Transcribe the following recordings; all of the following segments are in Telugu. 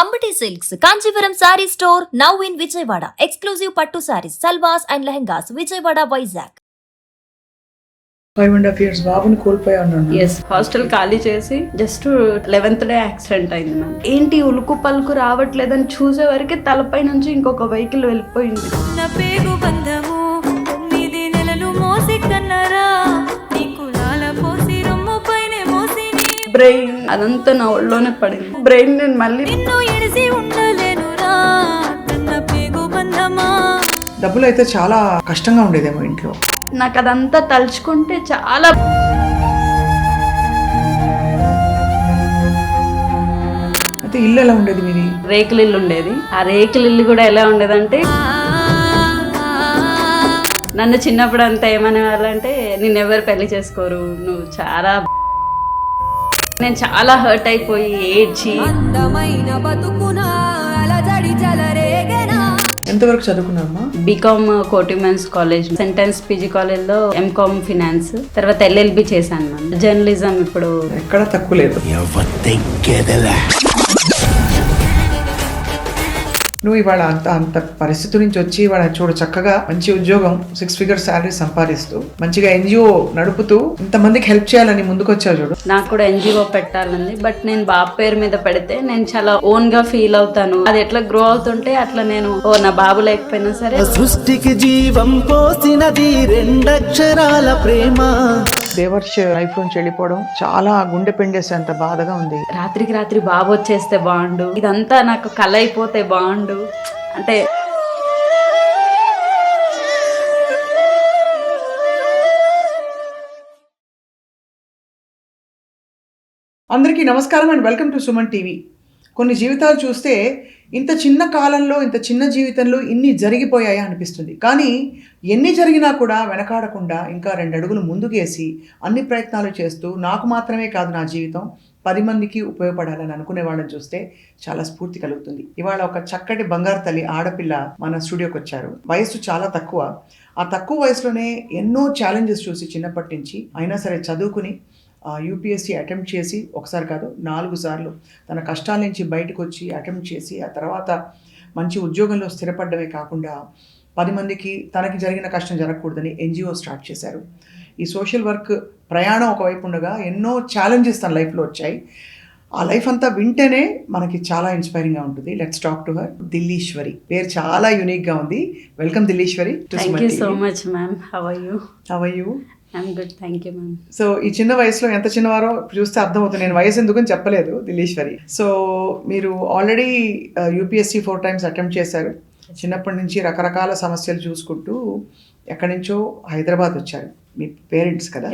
Ambati Silks, Kanchivaram Saree Store, now in Vijayawada. Exclusive Pattu Sarees, Salwas and Lehengas, Vijayawada, Vizag. 5.5 years బాబుని కోల్పోయా ఉన్నాను. ఎస్, హాస్టల్ ఖాళీ చేసి జస్ట్ 11th డే యాక్సిడెంట్ అయింది మ్యామ్. ఏంటి ఉలుకు పలుకు రావట్లేదని చూసే వరకే తలపై నుంచి ఇంకొక వెహికల్ వెళ్ళిపోయింది. నా పేగు బంధము 9 నెలలు మోసి కన్నరా నీ కులాల పోసి రొమ్ము పైన మోసి బ్రెయిన్ అదంతా నా ఒళ్ళోనే పడింది. బ్రెయిన్ నేను మళ్ళీ నిన్ను ఎడిసి ఉండలేనురా నా పేగు బంధమా. డబ్బులు అయితే చాలా కష్టంగా ఉండేదేమో ఇంట్లో. నాకు అదంతా తలుచుకుంటే చాలా అయితే ఇల్లు ఎలా ఉండేది మీది? రేకుల ఇల్లు ఉండేది. ఆ రేకుల ఇల్లు కూడా ఎలా ఉండేదంటే నన్ను చిన్నప్పుడు అంతా ఏమనే వాళ్ళంటే నిన్నెవరు పెళ్లి చేసుకోరు, నువ్వు చాలా నేను చాలా హర్ట్ అయిపోయి ఏడ్చి అందమైన బతుకునా అలజడి చలరేగనా. ఎంతవరకు చదువుకున్నారమ్మా? బీకామ్ కోటి మెన్స్ కాలేజ్, సెంటెన్స్ పీజీ కాలేజ్లో ఎంకామ్ ఫినాన్స్, తర్వాత ఎల్ఎల్బి చేశాను మ్యామ్. జర్నలిజం ఇప్పుడు ఎక్కడ తక్కువ లేదు. నువ్వు ఇవాళ అంత పరిస్థితి నుంచి వచ్చి ఇవాళ చూడు చక్కగా మంచి ఉద్యోగం, 6 figure శాలరీ సంపాదిస్తూ మంచిగా ఎన్జిఓ నడుపుతూ ఇంతమందికి హెల్ప్ చేయాలని ముందుకు వచ్చావు చూడు. నాకు కూడా ఎన్జిఓ పెట్టాలని, బట్ నేను బాబు పేరు మీద పెడితే నేను చాలా ఓన్ గా ఫీల్ అవుతాను. అది ఎట్లా గ్రో అవుతుంటే అట్లా నేను నా బాబు లేకపోయినా సరే సృష్టికి జీవం పోసినది 2 అక్షరాల ప్రేమ. దేవర్ష్ లైఫ్ నుంచి వెళ్ళిపోవడం చాలా గుండె పిండేసేంత బాధగా ఉంది. రాత్రికి రాత్రి బాబు వచ్చేస్తే బాగుండు, ఇదంతా నాకు కల అయిపోతే బాగుండు. అంటే అందరికీ నమస్కారం and welcome to Suman TV. కొన్ని జీవితాలు చూస్తే ఇంత చిన్న కాలంలో ఇంత చిన్న జీవితంలో ఇన్ని జరిగిపోయాయా అనిపిస్తుంది. కానీ ఎన్ని జరిగినా కూడా వెనకాడకుండా ఇంకా 2 అడుగులు ముందుకేసి అన్ని ప్రయత్నాలు చేస్తూ నాకు మాత్రమే కాదు నా జీవితం 10 మందికి ఉపయోగపడాలని అనుకునే వాళ్ళని చూస్తే చాలా స్ఫూర్తి కలుగుతుంది. ఇవాళ ఒక చక్కటి బంగారు తల్లి ఆడపిల్ల మన స్టూడియోకి వచ్చారు. వయసు చాలా తక్కువ. ఆ తక్కువ వయసులోనే ఎన్నో ఛాలెంజెస్ చూసి చిన్నప్పటి నుంచి అయినా సరే చదువుకుని యూపీఎస్సీ అటెంప్ట్ చేసి ఒకసారి కాదు 4 సార్లు తన కష్టాల నుంచి బయటకు వచ్చి అటెంప్ట్ చేసి ఆ తర్వాత మంచి ఉద్యోగంలో స్థిరపడమే కాకుండా 10 మందికి తనకి జరిగిన కష్టం జరగకూడదని ఎన్జిఓ స్టార్ట్ చేశారు. ఈ సోషల్ వర్క్ ప్రయాణం ఒకవైపు ఉండగా ఎన్నో ఛాలెంజెస్ తన లైఫ్లో వచ్చాయి. ఆ లైఫ్ అంతా వింటేనే మనకి చాలా ఇన్స్పైరింగ్గా ఉంటుంది. Let's talk to her. Dilleswari పేరు చాలా యూనిక్గా ఉంది. Welcome Dilleswari. Thank you so much ma'am. How are you? I'm good, thank you ma'am. So ఈ చిన్న వయసులో ఎంత చిన్నవారో చూస్తే అర్థమవుతుంది. నేను వయసు ఎందుకని చెప్పలేదు దిల్లీశ్వరి. సో మీరు ఆల్రెడీ యూపీఎస్సీ 4 times అటెంప్ట్ చేశారు. చిన్నప్పటి నుంచి రకరకాల సమస్యలు చూసుకుంటూ ఎక్కడి నుంచో హైదరాబాద్ వచ్చారు. మీ పేరెంట్స్ కదా?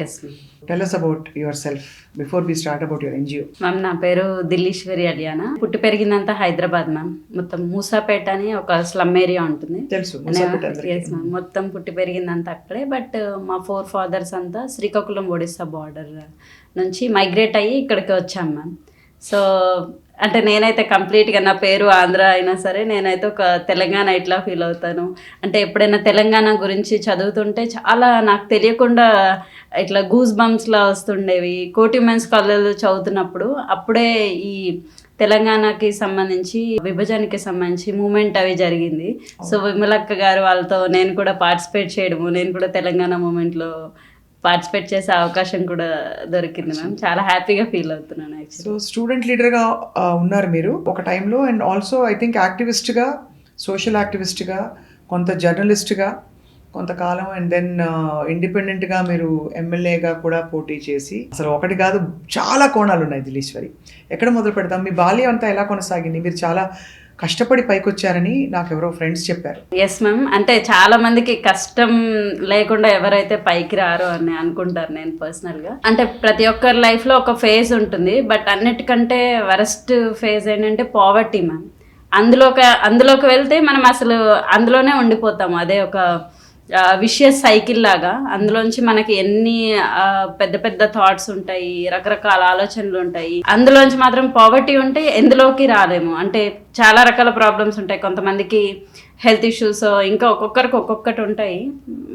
Tell us about yourself before we start about your NGO. Ma'am నా పేరు దిల్లీశ్వరి అలియానా. పుట్టి పెరిగిందంతా హైదరాబాద్ మ్యామ్. మొత్తం మూసాపేట అని ఒక స్లమ్ ఏరియా ఉంటుంది. తెలుసు. మొత్తం పుట్టి పెరిగిందంతా అక్కడే. బట్ మా 4 fathers అంతా శ్రీకాకుళం ఒడిస్సా బార్డర్ నుంచి మైగ్రేట్ అయ్యి ఇక్కడికి వచ్చాం మ్యామ్. సో అంటే నేనైతే కంప్లీట్గా నా పేరు ఆంధ్ర అయినా సరే నేనైతే ఒక తెలంగాణ ఇట్లా ఫీల్ అవుతాను. అంటే ఎప్పుడైనా తెలంగాణ గురించి చదువుతుంటే చాలా నాకు తెలియకుండా ఇట్లా గూస్ బంప్స్లా వస్తుండేవి. కోటి మెన్స్ కాలేజ్లో చదువుతున్నప్పుడు అప్పుడే ఈ తెలంగాణకి సంబంధించి విభజనకి సంబంధించి మూమెంట్ అవి జరిగింది. సో విమలక్క గారు వాళ్ళతో నేను కూడా పార్టిసిపేట్ చేయడము, నేను కూడా తెలంగాణ మూమెంట్లో పార్టిసిపేట్ చేసే అవకాశం కూడా దొరికింది మ్యామ్. చాలా హ్యాపీగా ఫీల్ అవుతున్నాను యాక్చువల్లీ. సో స్టూడెంట్ లీడర్గా ఉన్నారు మీరు ఒక టైంలో, అండ్ ఆల్సో ఐ థింక్ యాక్టివిస్ట్గా, సోషల్ యాక్టివిస్ట్గా, కొంత జర్నలిస్ట్గా కొంతకాలం, అండ్ దెన్ ఇండిపెండెంట్గా మీరు ఎమ్మెల్యేగా కూడా పోటీ చేసి అసలు ఒకటి కాదు చాలా కోణాలు ఉన్నాయి దిల్లీశ్వరి. ఎక్కడ మొదలు పెడతాం? మీ బాల్యం అంతా ఎలా కొనసాగింది? మీరు చాలా కష్టపడి పైకి వచ్చారని నాకు ఎవరో ఫ్రెండ్స్ చెప్పారు. Yes ma'am. అంటే చాలా మందికి కష్టం లేకుండా ఎవరైతే పైకి రారో అని అనుకుంటారు. నేను పర్సనల్గా అంటే ప్రతి ఒక్కరి లైఫ్లో ఒక ఫేజ్ ఉంటుంది. బట్ అన్నిటికంటే వరస్ట్ ఫేజ్ ఏంటంటే పావర్టీ మ్యామ్. అందులోకి వెళ్తే మనం అసలు అందులోనే ఉండిపోతాము. అదే ఒక విషియస్ సైకిల్ లాగా. అందులోంచి మనకి ఎన్ని పెద్ద పెద్ద థాట్స్ ఉంటాయి, రకరకాల ఆలోచనలు ఉంటాయి. అందులోంచి మాత్రం పావర్టీ ఉంటే ఎందులోకి రాలేము. అంటే చాలా రకాల ప్రాబ్లమ్స్ ఉంటాయి. కొంతమందికి హెల్త్ ఇష్యూస్, ఇంకా ఒక్కొక్కరికి ఒక్కొక్కటి ఉంటాయి.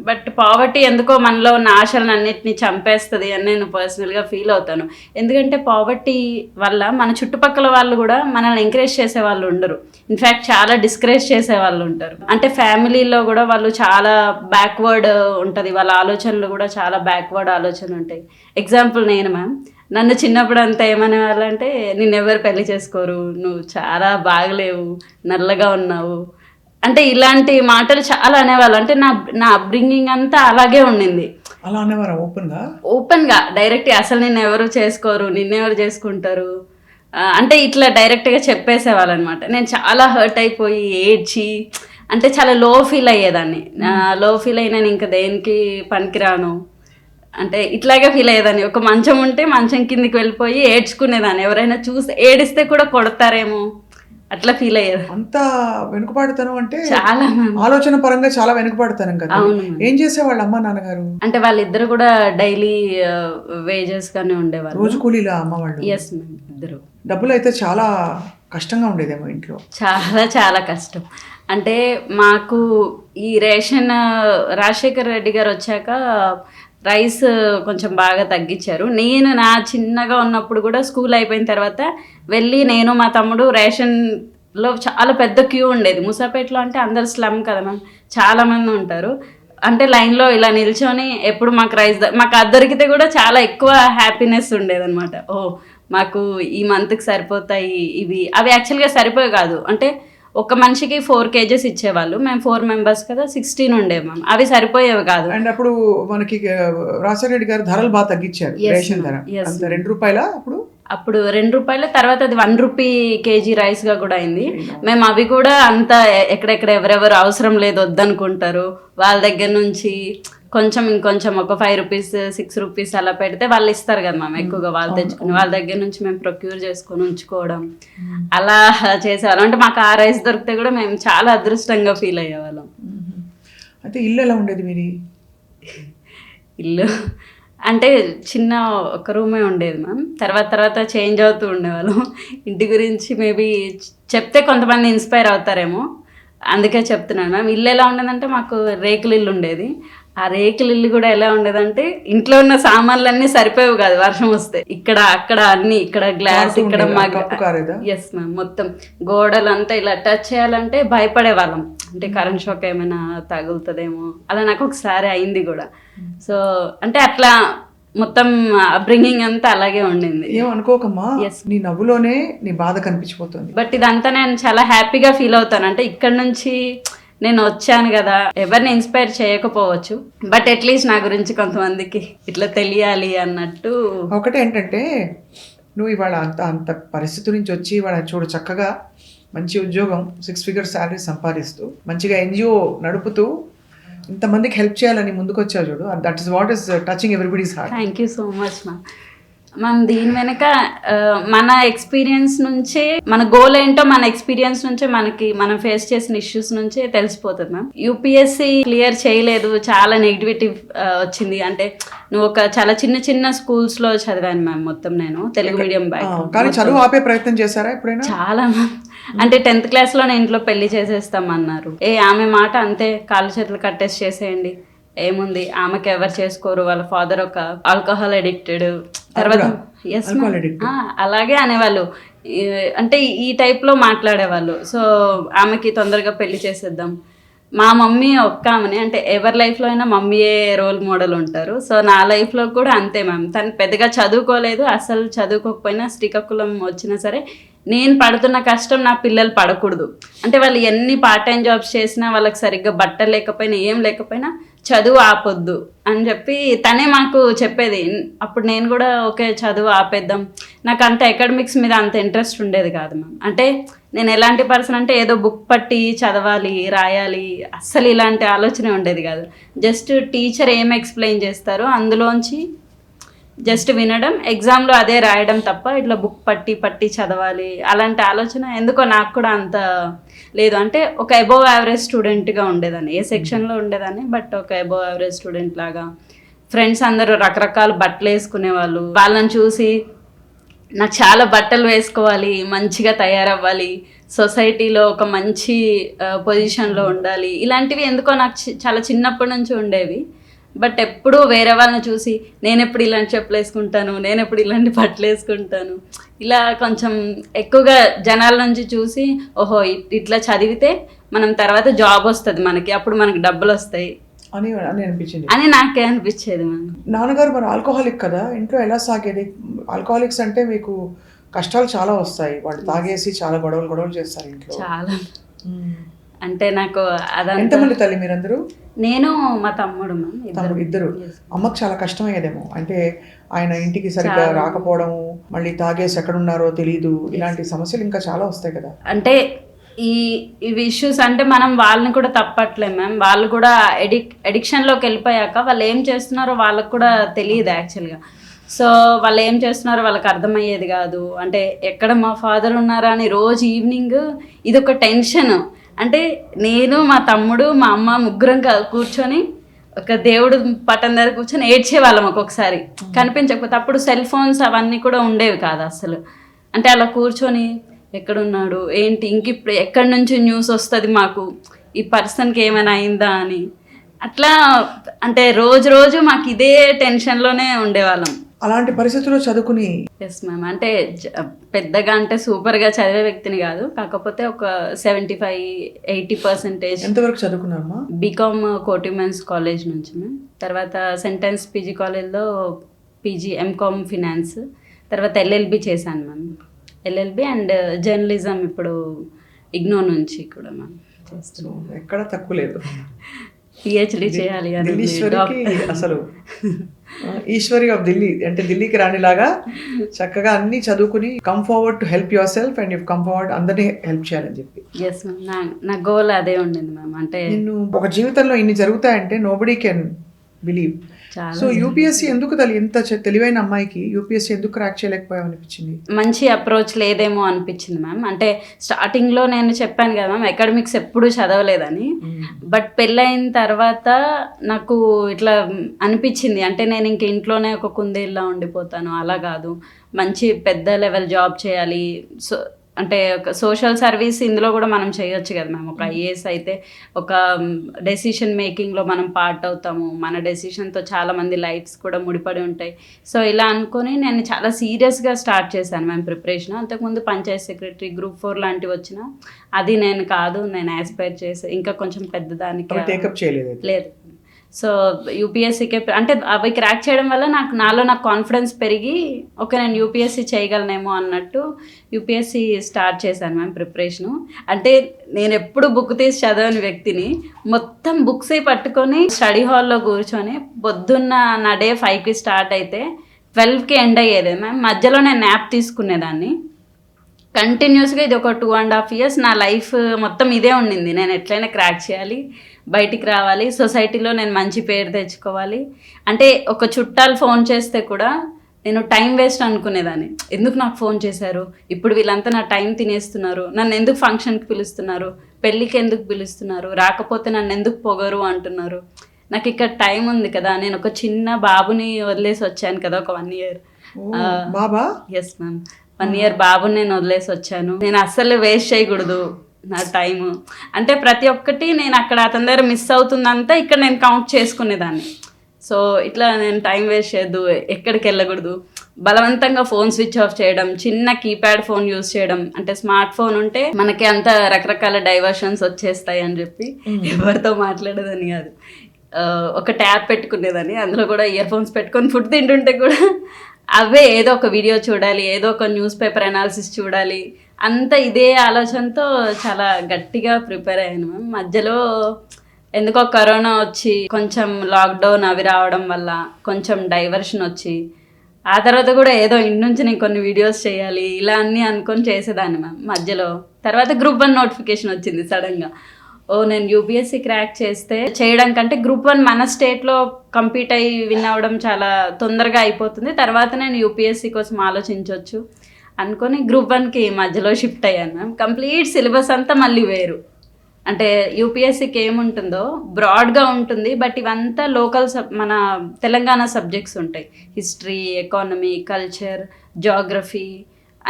బట్ పావర్టీ ఎందుకో మనలో ఉన్న ఆశలను అన్నిటిని చంపేస్తుంది అని నేను పర్సనల్గా ఫీల్ అవుతాను. ఎందుకంటే పావర్టీ వల్ల మన చుట్టుపక్కల వాళ్ళు కూడా మనల్ని ఎంకరేజ్ చేసే వాళ్ళు ఉండరు. ఇన్ఫ్యాక్ట్ చాలా డిస్కరేజ్ చేసే వాళ్ళు ఉంటారు. అంటే ఫ్యామిలీలో కూడా వాళ్ళు చాలా బ్యాక్వర్డ్ ఉంటుంది, వాళ్ళ ఆలోచనలు కూడా చాలా బ్యాక్వర్డ్ ఆలోచనలు ఉంటాయి. ఎగ్జాంపుల్ నేను మ్యామ్, నన్ను చిన్నప్పుడు అంతా ఏమనేవాళ్ళంటే నిన్నెవరు పెళ్లి చేసుకోరు, నువ్వు చాలా బాగలేవు, నల్లగా ఉన్నావు, అంటే ఇలాంటి మాటలు చాలా అనేవాళ్ళు. అంటే నా అప్బ్రింగింగ్ అంతా అలాగే ఉండింది. అలా అనేవారు ఓపెన్గా డైరెక్ట్ అసలు నిన్నెవరు చేసుకోరు, నిన్నెవరు చేసుకుంటారు అంటే ఇట్లా డైరెక్ట్గా చెప్పేసేవాళ్ళు అనమాట. నేను చాలా హర్ట్ అయిపోయి ఏడ్చి అంటే చాలా లో ఫీల్ అయ్యేదాన్ని. లో ఫీల్ అయినా ఇంకా దేనికి పనికిరాను అంటే ఇట్లాగే ఫీల్ అయ్యేదాన్ని. ఒక మంచం ఉంటే మంచం కిందికి వెళ్ళిపోయి ఏడ్చుకునేదాన్ని. ఎవరైనా చూసి ఏడిస్తే కూడా కొడతారేమో అట్లా ఫీల్ అయ్యేది. అంత వెనుకబాటుతనం అంటే చాలా ఆలోచన పరంగా చాలా వెనుకబాటుతనం కదా. ఏం చేసేవాళ్ళు అమ్మ నాన్నగారు? అంటే వాళ్ళిద్దరు కూడా డైలీ వేజెస్ గానే ఉండేవాళ్ళు, రోజు కూలీలా అమ్మ వాళ్ళు? ఎస్ మ్యామ్, ఇద్దరు. డబ్బులు అయితే చాలా కష్టంగా ఉండేదేమో ఇంట్లో. చాలా చాలా కష్టం. అంటే మాకు ఈ రేషన్ రాజశేఖర్ రెడ్డి గారు వచ్చాక రైస్ కొంచెం బాగా తగ్గించారు. నేను నా చిన్నగా ఉన్నప్పుడు కూడా స్కూల్ అయిపోయిన తర్వాత వెళ్ళి నేను మా తమ్ముడు రేషన్లో చాలా పెద్ద క్యూ ఉండేది. ముసాపేటలో అంటే అందరు స్లమ్ కదా మ్యామ్, చాలామంది ఉంటారు. అంటే లైన్లో ఇలా నిల్చొని ఎప్పుడు మాకు రైస్ మాకు అది దొరికితే కూడా చాలా ఎక్కువ హ్యాపీనెస్ ఉండేదన్నమాట. ఓ మాకు ఈ మంత్కి సరిపోతాయి ఇవి. అవి యాక్చువల్గా సరిపోయి కాదు, అంటే ఒక మనిషికి 4 kgs ఇచ్చేవాళ్ళు. మేము 4 members కదా, 16 ఉండే మ్యామ్. అవి సరిపోయేవి కాదు. అండ్ అప్పుడు మనకి రాజశేఖర రెడ్డి గారు ధరలు బాగా తగ్గించారు. రేషన్ ధర అంత ₹2 అప్పుడు ₹2 తర్వాత అది ₹1 kg రైస్ గా కూడా అయింది. మేము అవి కూడా అంత ఎక్కడెక్కడ ఎవరెవరు అవసరం లేదు వద్దనుకుంటారు వాళ్ళ దగ్గర నుంచి కొంచెం ఇంకొంచెం ఒక ₹5 ₹6 అలా పెడితే వాళ్ళు ఇస్తారు కదా మ్యామ్, ఎక్కువగా వాళ్ళు తెచ్చుకుని వాళ్ళ దగ్గర నుంచి మేము ప్రొక్యూర్ చేసుకొని ఉంచుకోవడం అలా చేసేవాళ్ళం. అంటే మాకు ఆ రైస్ దొరికితే కూడా మేము చాలా అదృష్టంగా ఫీల్ అయ్యేవాళ్ళం. అయితే ఇల్లు ఎలా ఉండేది మీది? ఇల్లు అంటే చిన్న ఒక రూమే ఉండేది మ్యామ్. తర్వాత చేంజ్ అవుతూ ఉండేవాళ్ళం. ఇంటి గురించి మేబీ చెప్తే కొంతమంది ఇన్స్పైర్ అవుతారేమో, అందుకే చెప్తున్నాను మ్యామ్. ఇల్లు ఎలా ఉండేదంటే మాకు రేకుల ఇల్లు ఉండేది. ఆ రేకుల ఇల్లు కూడా ఎలా ఉండేదంటే ఇంట్లో ఉన్న సామాన్లన్నీ సరిపోయేవి కాదు వర్షం వస్తే. ఇక్కడ అక్కడ అన్ని, ఇక్కడ గ్లాస్, ఇక్కడ ఎస్ మ్యామ్, మొత్తం గోడలంతా ఇలా టచ్ చేయాలంటే భయపడే వాళ్ళం. అంటే కరెంట్ షాక్ ఏమైనా తగులుతుందేమో అలా నాకు ఒకసారి అయింది కూడా. సో అంటే అట్లా మొత్తం అప్బ్రింగింగ్ అంతా అలాగే ఉండింది. ఏమనుకోకమ్మా, నీ నవ్వులోనే నీ బాధ కనిపించిపోతుంది. బట్ ఇదంతా నేను చాలా హ్యాపీగా ఫీల్ అవుతాను. అంటే ఇక్కడ నుంచి నేను వచ్చాను కదా, ఎవరిని ఇన్స్పైర్ చేయకపోవచ్చు, బట్ అట్లీస్ట్ నా గురించి కొంతమందికి ఇట్లా తెలియాలి అన్నట్టు. ఒకటి ఏంటంటే నువ్వు ఇవాళ అంత పరిస్థితి నుంచి వచ్చి ఇవాళ చూడు చక్కగా మంచి ఉద్యోగం, 6 figure శాలరీ సంపాదిస్తూ మంచిగా NGO నడుపుతూ ఇంతమందికి హెల్ప్ చేయాలని ముందుకు వచ్చావు చూడు. That is what is touching everybody's heart. Thank you so much ma'am. దీని వెనక మన ఎక్స్పీరియన్స్ నుంచే, మన గోల్ ఏంటో మన ఎక్స్పీరియన్స్ నుంచే మనం ఫేస్ చేసిన ఇష్యూస్ నుంచే తెలిసిపోతుంది మ్యామ్. UPSC క్లియర్ చేయలేదు, చాలా నెగిటివిటీ వచ్చింది. అంటే నువ్వు ఒక చాలా చిన్న స్కూల్స్లో చదివాను మ్యామ్. మొత్తం నేను తెలుగు మీడియం బ్యాక్. కానీ చదువు ఆపే ప్రయత్నం చేశారా ఎప్పుడైనా? చాలా మ్యామ్. అంటే 10th క్లాస్లో నేను ఇంట్లో పెళ్లి చేసేస్తామన్నారు. ఆమె మాట అంతే, కాళ్ళు చేతులు కట్టేసి చేసేయండి, ఏముంది, ఆమెకి ఎవరు చేసుకోరు, వాళ్ళ ఫాదర్ ఒక ఆల్కహాల్ అడిక్టెడ్. తర్వాత అలాగే అనేవాళ్ళు, అంటే ఈ టైప్లో మాట్లాడేవాళ్ళు. సో ఆమెకి తొందరగా పెళ్లి చేసేద్దాం. మా మమ్మీ ఒక్క ఆమెని, అంటే ఎవరి లైఫ్లో అయినా మమ్మీయే రోల్ మోడల్ ఉంటారు. సో నా లైఫ్లో కూడా అంతే మ్యామ్. తను పెద్దగా చదువుకోలేదు, అసలు చదువుకోకపోయినా శ్రీకాకుళం వచ్చినా సరే నేను పడుతున్న కష్టం నా పిల్లలు పడకూడదు. అంటే వాళ్ళు ఎన్ని పార్ట్ టైం జాబ్స్ చేసినా, వాళ్ళకి సరిగ్గా బట్టలు లేకపోయినా ఏం లేకపోయినా చదువు ఆపొద్దు అని చెప్పి తనే మాకు చెప్పేది. అప్పుడు నేను కూడా ఓకే చదువు ఆపేద్దాం. నాకు అంత అకాడమిక్స్ మీద అంత ఇంట్రెస్ట్ ఉండేది కాదు మ్యామ్. అంటే నేను ఎలాంటి పర్సన్ అంటే ఏదో బుక్ పట్టి చదవాలి, రాయాలి, అస్సలు ఇలాంటి ఆలోచనే ఉండేది కాదు. జస్ట్ టీచర్ ఏం ఎక్స్ప్లెయిన్ చేస్తారో అందులోంచి జస్ట్ వినడం, ఎగ్జామ్లో అదే రాయడం తప్ప ఇట్లా బుక్ పట్టి చదవాలి అలాంటి ఆలోచన ఎందుకో నాకు కూడా అంత లేదు. అంటే ఒక అబోవ్ యావరేజ్ స్టూడెంట్గా ఉండేదాన్ని, ఏ సెక్షన్లో ఉండేదాన్ని, బట్ ఒక అబోవ్ యావరేజ్ స్టూడెంట్ లాగా. ఫ్రెండ్స్ అందరూ రకరకాల బట్టలు వేసుకునేవాళ్ళు, వాళ్ళని చూసి నాకు చాలా బట్టలు వేసుకోవాలి, మంచిగా తయారవ్వాలి, సొసైటీలో ఒక మంచి పొజిషన్లో ఉండాలి, ఇలాంటివి ఎందుకో నాకు చాలా చిన్నప్పటి నుంచి ఉండేవి. బట్ ఎప్పుడూ వేరే వాళ్ళని చూసి నేను ఎప్పుడు ఇలాంటి చెప్పులు వేసుకుంటాను, నేను ఎప్పుడు ఇలాంటి బట్టలు వేసుకుంటాను, ఇలా కొంచెం ఎక్కువగా జనాల నుంచి చూసి ఓహో ఇట్లా చదివితే మనం తర్వాత జాబ్ వస్తుంది మనకి, అప్పుడు మనకి డబ్బులు వస్తాయి అని అనిపించింది అని నాకే అనిపించేది. నాన్నగారు మరి ఆల్కహాలిక్ కదా, ఇంట్లో ఎలా సాగేది? ఆల్కహాలిక్స్ అంటే మీకు కష్టాలు చాలా వస్తాయి, వాళ్ళు తాగేసి చాలా గొడవలు చేస్తారు ఇంట్లో. చాలా అంటే నాకు అదంతా. ఎంతమంది తల్లి మీరందరూ? నేను మా తమ్ముడు ఇద్దరు. అమ్మకు చాలా కష్టమయ్యేదేమో, అంటే ఆయన ఇంటికి సరిగ్గా రాకపోవడము, మళ్ళీ తాగేసి ఎక్కడున్నారో తెలియదు, ఇలాంటి సమస్యలు ఇంకా చాలా వస్తాయి కదా. అంటే ఇవి ఇష్యూస్ అంటే మనం వాళ్ళని కూడా తప్పట్లేం మ్యామ్, వాళ్ళు కూడా అడిక్షన్లోకి వెళ్ళిపోయాక వాళ్ళు ఏం చేస్తున్నారో వాళ్ళకు కూడా తెలియదు యాక్చువల్గా. సో వాళ్ళు ఏం చేస్తున్నారో వాళ్ళకి అర్థమయ్యేది కాదు. అంటే ఎక్కడ మా ఫాదర్ ఉన్నారా అని రోజు ఈవినింగ్ ఇదొక టెన్షన్. అంటే నేను మా తమ్ముడు మా అమ్మ ముగ్గురం కూర్చొని ఒక దేవుడు పట్టం దగ్గర కూర్చొని ఏడ్చేవాళ్ళం ఒక్కొక్కసారి కనిపించకపోతే. అప్పుడు సెల్ ఫోన్స్ అవన్నీ కూడా ఉండేవి కాదు అసలు. అంటే అలా కూర్చొని ఎక్కడున్నాడు ఏంటి, ఇంక ఇప్పుడు ఎక్కడి నుంచి న్యూస్ వస్తుంది మాకు, ఈ పర్సన్కి ఏమైనా అయిందా అని. అట్లా అంటే రోజు మాకు ఇదే టెన్షన్లోనే ఉండేవాళ్ళం. అలాంటి పరిస్థితుల్లో చదువుకుని. Yes ma'am. అంటే పెద్దగా అంటే సూపర్గా చదివే వ్యక్తిని కాదు, కాకపోతే ఒక 75-80%. ఎంతవరకు చదువుకున్నారమ్మా? బీకామ్ కోటి ఉమెన్స్ కాలేజ్ నుంచి మ్యామ్. తర్వాత సెంటెన్స్ పీజీ కాలేజ్లో పీజీ ఎంకామ్ ఫినాన్స్. తర్వాత ఎల్ఎల్బి చేశాను మ్యామ్. ఎల్ఎల్బి అండ్ జర్నలిజం ఇప్పుడు ఇగ్నో నుంచి కూడా మ్యామ్ చేస్తున్నాను. ఎక్కడ తక్కువ లేదు. పిహెచ్డి చేయాలి అని అసలు ఈశ్వరి ఆఫ్ ఢిల్లీ అంటే ఢిల్లీకి రానిలాగా చక్కగా అన్ని చదువుకుని come forward to help your self and you come forward, అందరినీ హెల్ప్ చేయాలని చెప్పి. Yes ma'am. నా గోల్ అదే ఉండింది మ్యామ్. అంటే నేను ఒక జీవితంలో ఇన్ని జరుగుతాయంటే nobody can believe. So UPSC ఎందుకు ఇంత తెలివైన అమ్మాయికి యూపీఎస్సీ ఎందుకు క్రాక్ చేయలేకపోయావు అనిపించింది? మంచి అప్రోచ్ లేదేమో అనిపించింది మ్యామ్. అంటే స్టార్టింగ్లో నేను చెప్పాను కదా మ్యామ్, అకాడమిక్స్ ఎప్పుడూ చదవలేదని. బట్ పెళ్ళైన తర్వాత నాకు ఇట్లా అనిపించింది, అంటే నేను ఇంక ఇంట్లోనే ఒక కుందేళ్ళ ఉండిపోతాను, అలా కాదు, మంచి పెద్ద లెవెల్ జాబ్ చేయాలి. సో అంటే ఒక సోషల్ సర్వీస్ ఇందులో కూడా మనం చేయొచ్చు కదా మ్యామ్. ఒక ఐఏఎస్ అయితే ఒక డెసిషన్ మేకింగ్లో మనం పార్ట్ అవుతాము, మన డెసిషన్తో చాలామంది లైఫ్స్ కూడా ముడిపడి ఉంటాయి. సో ఇలా అనుకొని నేను చాలా సీరియస్గా స్టార్ట్ చేశాను మ్యామ్ ప్రిపరేషన్. అంతకుముందు పంచాయత్ సెక్రటరీ, గ్రూప్ 4 లాంటివి వచ్చినా అది నేను కాదు, నేను ఆస్పైర్ చేసి ఇంకా కొంచెం పెద్దదానికి టేకప్ చేయలేదు. లేదు. సో యూపీఎస్సీకే అంటే అవి క్రాక్ చేయడం వల్ల నాలో కాన్ఫిడెన్స్ పెరిగి ఓకే నేను యూపీఎస్సీ చేయగలనేమో అన్నట్టు యూపీఎస్సీ స్టార్ట్ చేశాను మ్యామ్ ప్రిపరేషను. అంటే నేను ఎప్పుడు బుక్ తీసి చదవని వ్యక్తిని మొత్తం బుక్స్ పట్టుకొని స్టడీ హాల్లో కూర్చొని పొద్దున్న నా డే 5కి స్టార్ట్ అయితే 12కి ఎండ్ అయ్యేది మ్యామ్. మధ్యలో నేను న్యాప్ తీసుకునేదాన్ని. కంటిన్యూస్గా ఇది ఒక 2.5 years నా లైఫ్ మొత్తం ఇదే ఉండింది. నేను ఎట్లయినా క్రాక్ చేయాలి, బయటికి రావాలి, సొసైటీలో నేను మంచి పేరు తెచ్చుకోవాలి. అంటే ఒక చుట్టాలు ఫోన్ చేస్తే కూడా నేను టైం వేస్ట్ అనుకునేదాన్ని. ఎందుకు నాకు ఫోన్ చేశారు, ఇప్పుడు వీళ్ళంతా నా టైం తినేస్తున్నారు, నన్ను ఎందుకు ఫంక్షన్కి పిలుస్తున్నారు, పెళ్ళికి ఎందుకు పిలుస్తున్నారు, రాకపోతే నన్ను ఎందుకు పొగరు అంటున్నారు, నాకు ఇక్కడ టైం ఉంది కదా, నేను ఒక చిన్న బాబుని వదిలేసి వచ్చాను కదా ఒక 1 year. బాబా? Yes ma'am. 1 year బాబుని నేను వదిలేసి వచ్చాను. నేను అస్సలు వేస్ట్ చేయకూడదు నా టైము. అంటే ప్రతి ఒక్కటి నేను అక్కడ అతని దగ్గర మిస్ అవుతుందంతా ఇక్కడ నేను కౌంట్ చేసుకునేదాన్ని. సో ఇట్లా నేను టైం వేస్ట్ చేయొద్దు, ఎక్కడికి వెళ్ళకూడదు, బలవంతంగా ఫోన్ స్విచ్ ఆఫ్ చేయడం, చిన్న కీప్యాడ్ ఫోన్ యూజ్ చేయడం. అంటే స్మార్ట్ ఫోన్ ఉంటే మనకి అంత రకరకాల డైవర్షన్స్ వచ్చేస్తాయి అని చెప్పి ఎవరితో మాట్లాడేదని కాదు, ఒక ట్యాబ్ పెట్టుకునేదాన్ని, అందులో కూడా ఇయర్ ఫోన్స్ పెట్టుకొని ఫుడ్ తింటుంటే కూడా అవే ఏదో ఒక వీడియో చూడాలి, ఏదో ఒక న్యూస్ పేపర్ అనాలిసిస్ చూడాలి, అంత ఇదే ఆలోచనతో చాలా గట్టిగా ప్రిపేర్ అయ్యాను మ్యామ్. మధ్యలో ఎందుకో కరోనా వచ్చి కొంచెం లాక్డౌన్ అవి రావడం వల్ల కొంచెం డైవర్షన్ వచ్చి ఆ తర్వాత కూడా ఏదో ఇంటి నుంచి నేను కొన్ని వీడియోస్ చేయాలి ఇలా అన్నీ అనుకొని చేసేదాన్ని మ్యామ్ మధ్యలో. తర్వాత గ్రూప్ 1 నోటిఫికేషన్ వచ్చింది సడన్గా. నేను యూపీఎస్సీ క్రాక్ చేస్తే చేయడం కంటే గ్రూప్ 1 మన స్టేట్లో కంపీట్ అయ్యి విన్ అవ్వడం చాలా తొందరగా అయిపోతుంది, తర్వాత నేను యూపీఎస్సీ కోసం ఆలోచించవచ్చు అనుకొని గ్రూప్ 1కి మధ్యలో షిఫ్ట్ అయ్యాను మ్యామ్. కంప్లీట్ సిలబస్ అంతా మళ్ళీ వేరు. అంటే యూపీఎస్సీకి ఏముంటుందో బ్రాడ్గా ఉంటుంది, బట్ ఇవంతా లోకల్ మన తెలంగాణ సబ్జెక్ట్స్ ఉంటాయి. హిస్టరీ, ఎకానమీ, కల్చర్, జాగ్రఫీ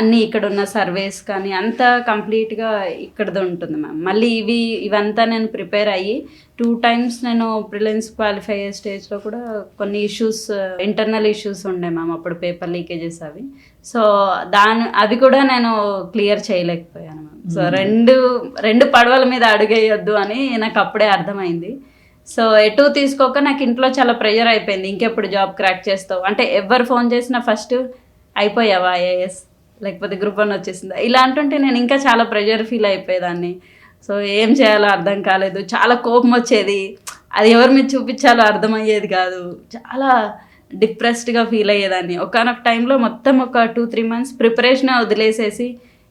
అన్నీ ఇక్కడ ఉన్న సర్వేస్ కానీ అంతా కంప్లీట్గా ఇక్కడది ఉంటుంది మ్యామ్. మళ్ళీ ఇవంతా నేను ప్రిపేర్ అయ్యి 2 times నేను ప్రిలిమ్స్ క్వాలిఫై అయ్యే స్టేజ్లో కూడా కొన్ని ఇష్యూస్, ఇంటర్నల్ ఇష్యూస్ ఉండే మ్యామ్ అప్పుడు, పేపర్ లీకేజెస్ అవి. సో అవి కూడా నేను క్లియర్ చేయలేకపోయాను మ్యామ్. సో రెండు పడవల మీద అడుగేయొద్దు అని నాకు అప్పుడే అర్థమైంది. సో ఎటు తీసుకోక నాకు ఇంట్లో చాలా ప్రెషర్ అయిపోయింది, ఇంకెప్పుడు జాబ్ క్రాక్ చేస్తావు అంటే ఎవరు ఫోన్ చేసినా ఫస్ట్ అయిపోయావా ఐఏఎస్, లేకపోతే గ్రూప్ 1 వచ్చేసిందా, ఇలా అంటుంటే నేను ఇంకా చాలా ప్రెషర్ ఫీల్ అయిపోయేదాన్ని. సో ఏం చేయాలో అర్థం కాలేదు, చాలా కోపం వచ్చేది, అది ఎవరి మీద చూపించాలో అర్థమయ్యేది కాదు, చాలా డిప్రెస్డ్గా ఫీల్ అయ్యేదాన్ని. ఒకనొక టైంలో మొత్తం ఒక 2-3 months ప్రిపరేషన్ వదిలేసేసి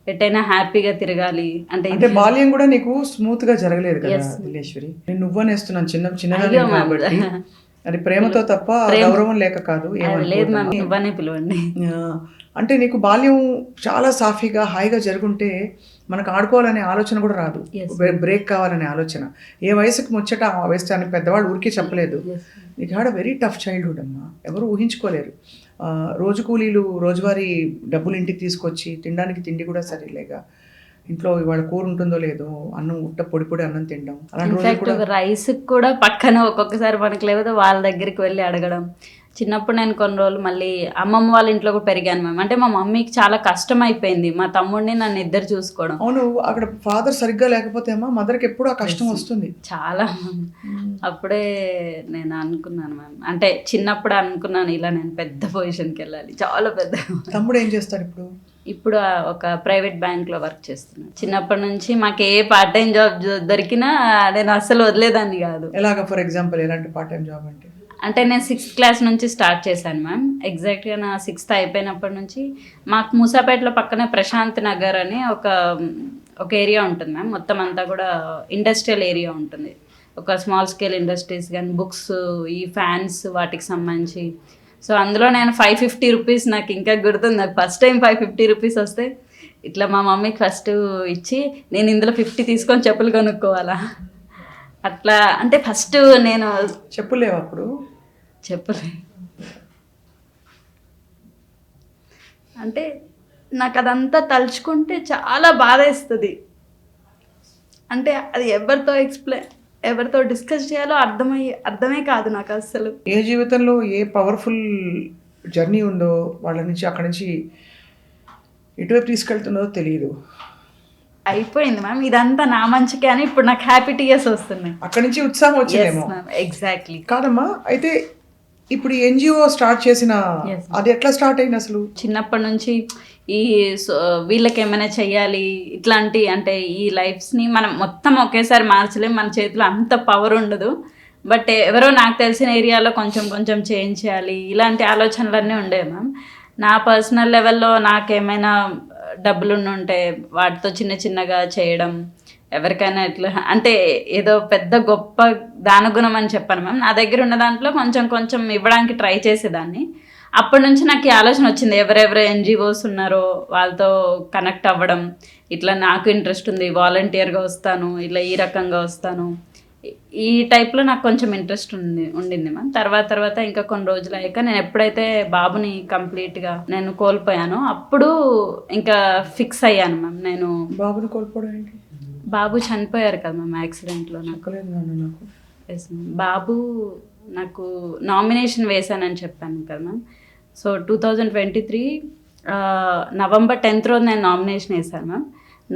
ఎటైనా హ్యాపీగా తిరగాలి అంటే బాల్యం కూడా నీకు స్మూత్ గా జరగలేదు కదా దిలేశ్వరి. నేను నువ్వనేస్తున్నాను చిన్నగా కాబట్టి, అది ప్రేమతో తప్ప గౌరవం లేక కాదు. లేదు మ్యామ్, నువ్వనే పిలవండి. అంటే నీకు బాల్యం చాలా సాఫీగా హాయిగా జరుగుంటే మనకు ఆడుకోవాలనే ఆలోచన కూడా రాదు, బ్రేక్ కావాలనే ఆలోచన. ఏ వయసుకు ముచ్చట ఆ వయసు అని పెద్దవాళ్ళు ఊరికే చెప్పలేదు. నీకు had a very tough childhood అమ్మా, ఎవరు ఊహించుకోలేరు. రోజు కూలీలు రోజువారీ డబ్బులు ఇంటికి తీసుకొచ్చి తినడానికి తిండి కూడా సరిలేగా, ఇంట్లో ఇవాళ కూర ఉంటుందో లేదో, అన్నం ఉట్ట పొడి అన్నం తినడం, ఇన్ఫాక్ట్ రైస్ కూడా పక్కన ఒక్కొక్కసారి మనకు లేకపోతే వాళ్ళ దగ్గరికి వెళ్ళి అడగడం. చిన్నప్పుడు నేను కొన్ని రోజులు మళ్ళీ అమ్మమ్మ వాళ్ళ ఇంట్లో కూడా పెరిగాను మ్యామ్. అంటే మా మమ్మీకి చాలా కష్టం అయిపోయింది మా తమ్ముడిని నన్ను ఇద్దరు చూసుకోవడం. అవును, అక్కడ ఫాదర్ సరిగ్గా లేకపోతే అమ్మా మదర్కి ఎప్పుడు ఆ కష్టం వస్తుంది చాలా. అప్పుడే నేను అనుకున్నాను మ్యామ్, అంటే చిన్నప్పుడు అనుకున్నాను ఇలా నేను పెద్ద పొజిషన్కి వెళ్ళాలి, చాలా పెద్ద. తమ్ముడు ఏం చేస్తాడు ఇప్పుడు? ఇప్పుడు ఒక ప్రైవేట్ బ్యాంక్లో వర్క్ చేస్తున్నాను. చిన్నప్పటి నుంచి మాకు ఏ పార్ట్ టైం జాబ్ దొరికినా నేను అస్సలు వదిలేదాన్ని కాదు. ఎలాగ? ఫర్ ఎగ్జాంపుల్ ఎలాంటి పార్ట్ టైం జాబ్ అంటే నేను 6th class నుంచి స్టార్ట్ చేశాను మ్యామ్. ఎగ్జాక్ట్గా నా 6th అయిపోయినప్పటి నుంచి మాకు మూసాపేటలో పక్కనే ప్రశాంత్ నగర్ అని ఒక ఏరియా ఉంటుంది మ్యామ్. మొత్తం అంతా కూడా ఇండస్ట్రియల్ ఏరియా ఉంటుంది. ఒక స్మాల్ స్కేల్ ఇండస్ట్రీస్ కానీ బుక్స్, ఈ ఫ్యాన్స్ వాటికి సంబంధించి. సో అందులో నేను 550 రూపీస్, నాకు ఇంకా గుర్తుంది, నాకు ఫస్ట్ టైం 550 రూపీస్ వస్తే ఇట్లా మా మమ్మీకి ఫస్ట్ ఇచ్చి నేను ఇందులో 50 తీసుకొని చెప్పులు కొనుక్కోవాలా అట్లా. అంటే ఫస్ట్ నేను చెప్పులేవు అప్పుడు, చెప్పులే అంటే నాకు అదంతా తలుచుకుంటే చాలా బాధ వేస్తుంది. అంటే అది ఎవరితో డిస్కస్ చేయాలో అర్థమే కాదు నాకు అసలు. ఏ జీవితంలో ఏ పవర్ఫుల్ జర్నీ ఉందో వాళ్ళ నుంచి అక్కడి నుంచి ఎటువైపు తీసుకెళ్తుందో తెలియదు. అయిపోయింది మ్యామ్, ఇదంతా నా మంచికే అని ఇప్పుడు నాకు హ్యాపీ టీయర్స్ వస్తున్నాయి. అక్కడి నుంచి ఉత్సాహం వచ్చిందేమో. ఎగ్జాక్ట్లీ. కాదమ్మా, అయితే ఇప్పుడు ఎన్జిఓ స్టార్ట్ చేసిన అది ఎట్లా స్టార్ట్ అయింది అసలు? చిన్నప్పటి నుంచి వీళ్ళకి ఏమైనా చెయ్యాలి ఇట్లాంటి, అంటే ఈ లైఫ్స్ని మనం మొత్తం ఒకేసారి మార్చలేం, మన చేతిలో అంత పవర్ ఉండదు. బట్ ఎవరో నాకు తెలిసిన ఏరియాలో కొంచెం చేంజ్ చేయాలి, ఇలాంటి ఆలోచనలన్నీ ఉండేవి మ్యామ్. నా పర్సనల్ లెవెల్లో నాకేమైనా డబ్బులు ఉంటే వాటితో చిన్నగా చేయడం, ఎవరికైనా ఇట్లా అంటే ఏదో పెద్ద గొప్ప దానగుణం అని చెప్పాను మ్యామ్. నా దగ్గర ఉన్న దాంట్లో కొంచెం ఇవ్వడానికి ట్రై చేసేదాన్ని. అప్పటి నుంచి నాకు ఈ ఆలోచన వచ్చింది, ఎవరెవరు ఎన్జిఓస్ ఉన్నారో వాళ్ళతో కనెక్ట్ అవ్వడం, ఇట్లా నాకు ఇంట్రెస్ట్ ఉంది, వాలంటీర్గా వస్తాను, ఇట్లా ఈ రకంగా వస్తాను, ఈ టైప్లో నాకు కొంచెం ఇంట్రెస్ట్ ఉండింది మ్యామ్. తర్వాత ఇంకా కొన్ని రోజులు అయ్యాక నేను ఎప్పుడైతే బాబుని కంప్లీట్గా నేను కోల్పోయానో అప్పుడు ఇంకా ఫిక్స్ అయ్యాను మ్యామ్. నేను బాబుని కోల్పోవడం ఏంటి? బాబు చనిపోయారు కదా మ్యామ్ యాక్సిడెంట్లో. నాకు ఎస్ మ్యామ్, బాబు నాకు నామినేషన్ వేశానని చెప్పాను కదా మ్యామ్. సో 2023 November 10th రోజు నేను నామినేషన్ వేశాను మ్యామ్.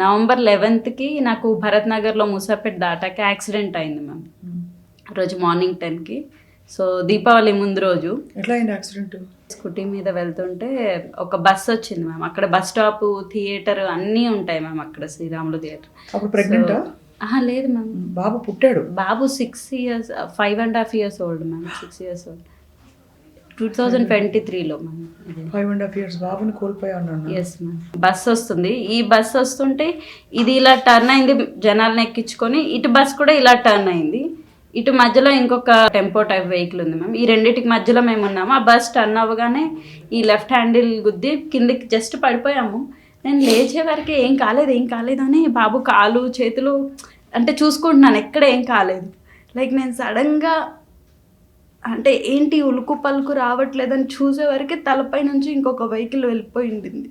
November 11th నాకు భరత్ నగర్లో మూసాపేట దాటాక యాక్సిడెంట్ అయింది మ్యామ్. రోజు మార్నింగ్ 10కి. సో దీపావళి ముందు రోజు. ఎట్లా అయింది యాక్సిడెంట్? స్కూటీ మీద వెళ్తుంటే ఒక బస్ వచ్చింది మ్యామ్. అక్కడ బస్ స్టాప్, థియేటర్ అన్నీ ఉంటాయి మ్యామ్ అక్కడ, శ్రీరాములు థియేటర్. అప్పుడు ప్రెగ్నెంటా? లేదు మ్యామ్, బాబు పుట్టాడు. బాబు 6 years, 5.5 years old ma'am. 6 years old 2023లో మ్యామ్. 5.5 years బాబుని కోల్పోయాను. Yes ma'am. బస్ వస్తుంది, ఈ బస్ వస్తుంటే ఇది ఇలా టర్న్ అయింది, జనాలను ఎక్కించుకొని ఇటు బస్ కూడా ఇలా టర్న్ అయింది. ఇటు మధ్యలో ఇంకొక టెంపో టైప్ వెహికల్ ఉంది మ్యామ్. ఈ రెండింటికి మధ్యలో మేము ఉన్నాము. ఆ బస్ టర్న్ అవ్వగానే ఈ లెఫ్ట్ హ్యాండిల్ గుద్ది కిందికి జస్ట్ పడిపోయాము. నేను లేచే వరకు ఏం కాలేదు అని బాబు కాలు చేతులు అంటే చూసుకుంటున్నాను, ఎక్కడ ఏం కాలేదు. లైక్ నేను సడన్గా అంటే ఏంటి ఉలుకు పలుకు రావట్లేదని చూసే వరకే తలపై నుంచి ఇంకొక వెహికల్ వెళ్ళిపోయి ఉండింది.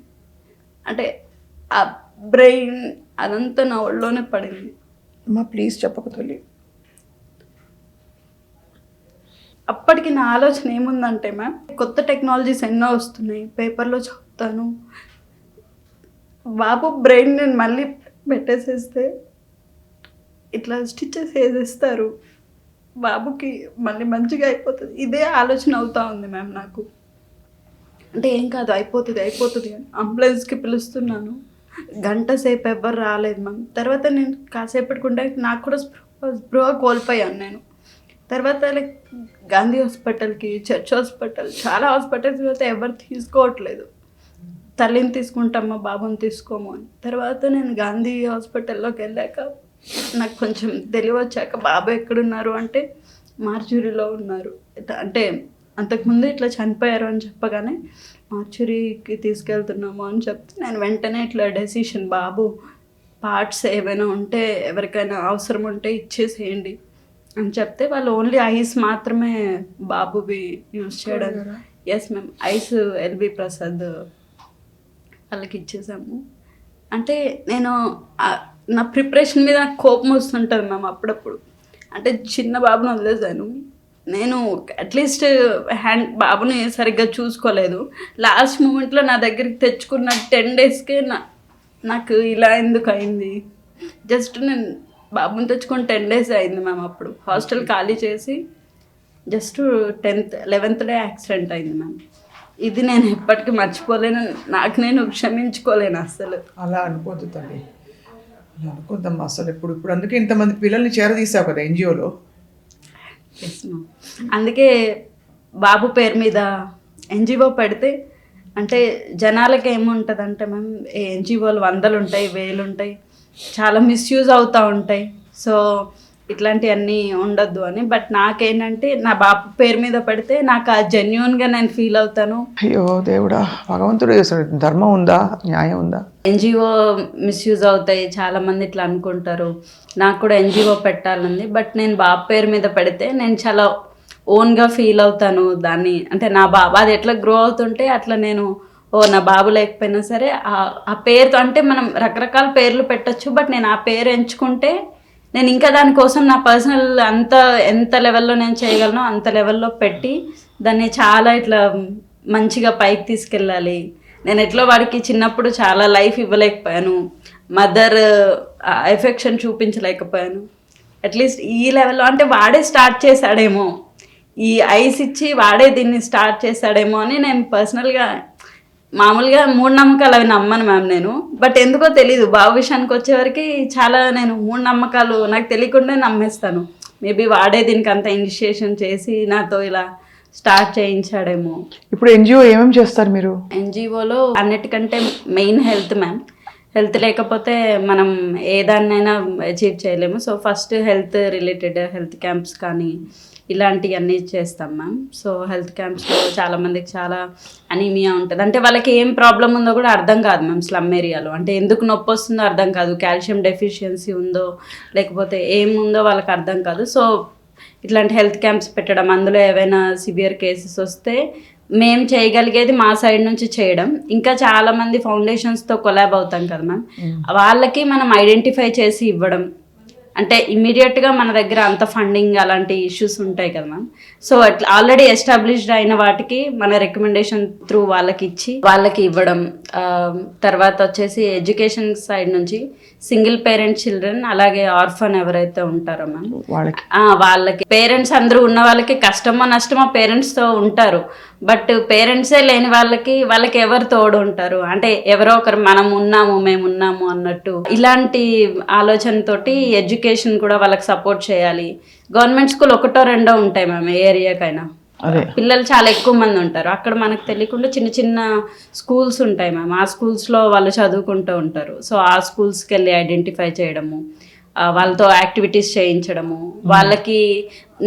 అంటే ఆ బ్రెయిన్ అదంతా నా ఒళ్ళోనే పడింది. అమ్మా ప్లీజ్ చెప్పకు తల్లి. అప్పటికి నా ఆలోచన ఏముందంటే మ్యామ్, కొత్త టెక్నాలజీస్ ఎన్నో వస్తున్నాయి, పేపర్లో చదువుతాను, బాబు బ్రెయిన్ నేను మళ్ళీ పెట్టేసేస్తే ఇట్లా స్టిచెస్ వేసేస్తారు, బాబుకి మళ్ళీ మంచిగా అయిపోతుంది, ఇదే ఆలోచన అవుతా ఉంది మ్యామ్ నాకు. అంటే ఏం కాదు, అయిపోతుంది అయిపోతుంది అని అంబులెన్స్కి పిలుస్తున్నాను, గంట సేపు ఎవ్వరు రాలేదు మ్యామ్. తర్వాత నేను కాసేపటికుంటే నాకు కూడా స్పృహ కోల్పోయాను నేను. తర్వాత లైక్ గాంధీ హాస్పిటల్కి, చర్చ్ హాస్పిటల్, చాలా హాస్పిటల్స్ వెళ్తే ఎవరు తీసుకోవట్లేదు, తల్లిని తీసుకుంటామా బాబుని తీసుకోము అని. తర్వాత నేను గాంధీ హాస్పిటల్లోకి వెళ్ళాక నాకు కొంచెం తెలివి వచ్చాక బాబు ఎక్కడున్నారు అంటే మార్చురీలో ఉన్నారు, అంటే అంతకుముందు ఇట్లా చనిపోయారు అని చెప్పగానే మార్చురీకి తీసుకెళ్తున్నాము అని చెప్తే నేను వెంటనే ఇట్లా డెసిషన్, బాబు పార్ట్స్ ఏమైనా ఉంటే ఎవరికైనా అవసరం ఉంటే ఇచ్చేసేయండి అని చెప్తే వాళ్ళు ఓన్లీ ఐస్ మాత్రమే బాబువి యూజ్ చేయడం. Yes ma'am, eyes L V Prasad వాళ్ళకి ఇచ్చేసాము. అంటే నేను నా ప్రిపరేషన్ మీద నాకు కోపం వస్తుంటుంది మ్యామ్ అప్పుడప్పుడు. అంటే చిన్న బాబుని వదిలేసాను నేను, అట్లీస్ట్ బాబుని సరిగ్గా చూసుకోలేదు. లాస్ట్ మూమెంట్లో నా దగ్గరికి తెచ్చుకున్న 10 daysకే నాకు ఇలా ఎందుకు అయింది. జస్ట్ నేను బాబుని తెచ్చుకొని 10 days అయింది మ్యామ్. అప్పుడు హాస్టల్ ఖాళీ చేసి జస్ట్ 11th day యాక్సిడెంట్ అయింది మ్యామ్. ఇది నేను ఎప్పటికీ మర్చిపోలేను, నాకు నేను క్షమించుకోలేను అసలు. అలా అనుకోద్దు తల్లి, అలా అనుకోద్దమ్మా అసలు. ఇప్పుడు అందుకే ఇంతమంది పిల్లల్ని చేరదీసావు కదా ఎన్జిఓలో. ఎస్ మ్యామ్, అందుకే బాబు పేరు మీద ఎన్జిఓ పెడితే అంటే జనాలకి ఏముంటుంది అంటే మ్యామ్, ఎన్జిఓలు 100 ఉంటాయి, 1000 ఉంటాయి, చాలా మిస్యూజ్ అవుతూ ఉంటాయి. సో ఇట్లాంటివన్నీ ఉండొద్దు అని. బట్ నాకేంటంటే నా బాబు పేరు మీద పెడితే నాకు ఆ జెన్యున్గా నేను ఫీల్ అవుతాను. అయ్యో దేవుడా, భగవంతుడు చేస్తాడు. ధర్మం ఉందా, న్యాయం ఉందా? ఎన్జిఓ మిస్యూజ్ అవుతాయి, చాలామంది ఇట్లా అనుకుంటారు. నాకు కూడా ఎన్జిఓ పెట్టాలంది, బట్ నేను బాబు పేరు మీద పెడితే నేను చాలా ఓన్గా ఫీల్ అవుతాను దాన్ని. అంటే నా బాబు అది ఎట్లా గ్రో అవుతుంటే అట్లా నేను నా బాబు లేకపోయినా సరే ఆ పేరుతో, అంటే మనం రకరకాల పేర్లు పెట్టచ్చు, బట్ నేను ఆ పేరు ఎంచుకుంటే నేను ఇంకా దానికోసం నా పర్సనల్ ఎంత లెవెల్లో నేను చేయగలను అంత లెవెల్లో పెట్టి దాన్ని చాలా ఇట్లా మంచిగా పైకి తీసుకెళ్ళాలి. నేను ఎట్లా వాడికి చిన్నప్పుడు చాలా లైఫ్ ఇవ్వలేకపోయాను, మదర్ ఎఫెక్షన్ చూపించలేకపోయాను. అట్లీస్ట్ ఈ లెవెల్లో అంటే వాడే స్టార్ట్ చేశాడేమో, ఈ ఐస్ ఇచ్చి వాడే దీన్ని స్టార్ట్ చేశాడేమో అని నేను పర్సనల్గా మామూలుగా మూఢనమ్మకాలు అవి నమ్మను మ్యామ్ నేను. బట్ ఎందుకో తెలీదు, బాబు విషయానికి వచ్చేవరకు చాలా నేను మూఢనమ్మకాలు నాకు తెలియకుండా నమ్మేస్తాను. మేబీ వాడే దీనికి అంత ఇనిషియేషన్ చేసి నాతో ఇలా స్టార్ట్ చేయించాడేమో. ఇప్పుడు ఎన్జిఓ ఏమేమి చేస్తారు మీరు? ఎన్జిఓలో అన్నిటికంటే మెయిన్ హెల్త్ మ్యామ్. హెల్త్ లేకపోతే మనం ఏదాన్నైనా అచీవ్ చేయలేము. So first health related health camps కానీ ఇలాంటివన్నీ చేస్తాం మ్యామ్. సో హెల్త్ క్యాంప్స్లో చాలామందికి చాలా అనీమియా ఉంటుంది, అంటే వాళ్ళకి ఏం ప్రాబ్లం ఉందో కూడా అర్థం కాదు మ్యామ్. స్లమ్ ఏరియాలో అంటే ఎందుకు నొప్పి వస్తుందో అర్థం కాదు, కాల్షియం డెఫిషియన్సీ ఉందో లేకపోతే ఏముందో వాళ్ళకి అర్థం కాదు. సో ఇట్లాంటి హెల్త్ క్యాంప్స్ పెట్టడం, అందులో ఏవైనా సివియర్ కేసెస్ వస్తే మేము చేయగలిగేది మా సైడ్ నుంచి చేయడం. ఇంకా చాలామంది ఫౌండేషన్స్తో కొలాబ్ అవుతాం కదా మ్యామ్, వాళ్ళకి మనం ఐడెంటిఫై చేసి ఇవ్వడం. అంటే ఇమ్మీడియట్గా మన దగ్గర అంత ఫండింగ్ అలాంటి ఇష్యూస్ ఉంటాయి కదా మ్యామ్. సో అట్లా ఆల్రెడీ ఎస్టాబ్లిష్డ్ అయిన వాటికి మన రికమెండేషన్ త్రూ వాళ్ళకి ఇవ్వడం. తర్వాత వచ్చేసి ఎడ్యుకేషన్ సైడ్ నుంచి సింగిల్ పేరెంట్ చిల్డ్రన్, అలాగే ఆర్ఫన్ ఎవరైతే ఉంటారో మ్యామ్ వాళ్ళకి పేరెంట్స్ అందరూ ఉన్న వాళ్ళకి కష్టమో నష్టమో పేరెంట్స్తో ఉంటారు, బట్ పేరెంట్సే లేని వాళ్ళకి ఎవరు తోడు ఉంటారు, అంటే ఎవరో ఒకరు మేము ఉన్నాము అన్నట్టు. ఇలాంటి ఆలోచనతోటి ఎడ్యుకేషన్ కూడా వాళ్ళకి సపోర్ట్ చేయాలి. గవర్నమెంట్ స్కూల్ 1 or 2 ఉంటాయి మ్యామ్ ఏ ఏరియాకైనా, పిల్లలు చాలా ఎక్కువ మంది ఉంటారు. అక్కడ మనకు తెలియకుండా చిన్న చిన్న స్కూల్స్ ఉంటాయి మ్యామ్, ఆ స్కూల్స్లో వాళ్ళు చదువుకుంటూ ఉంటారు. సో ఆ స్కూల్స్కి వెళ్ళి ఐడెంటిఫై చేయడము, వాళ్ళతో యాక్టివిటీస్ చేయించడము. వాళ్ళకి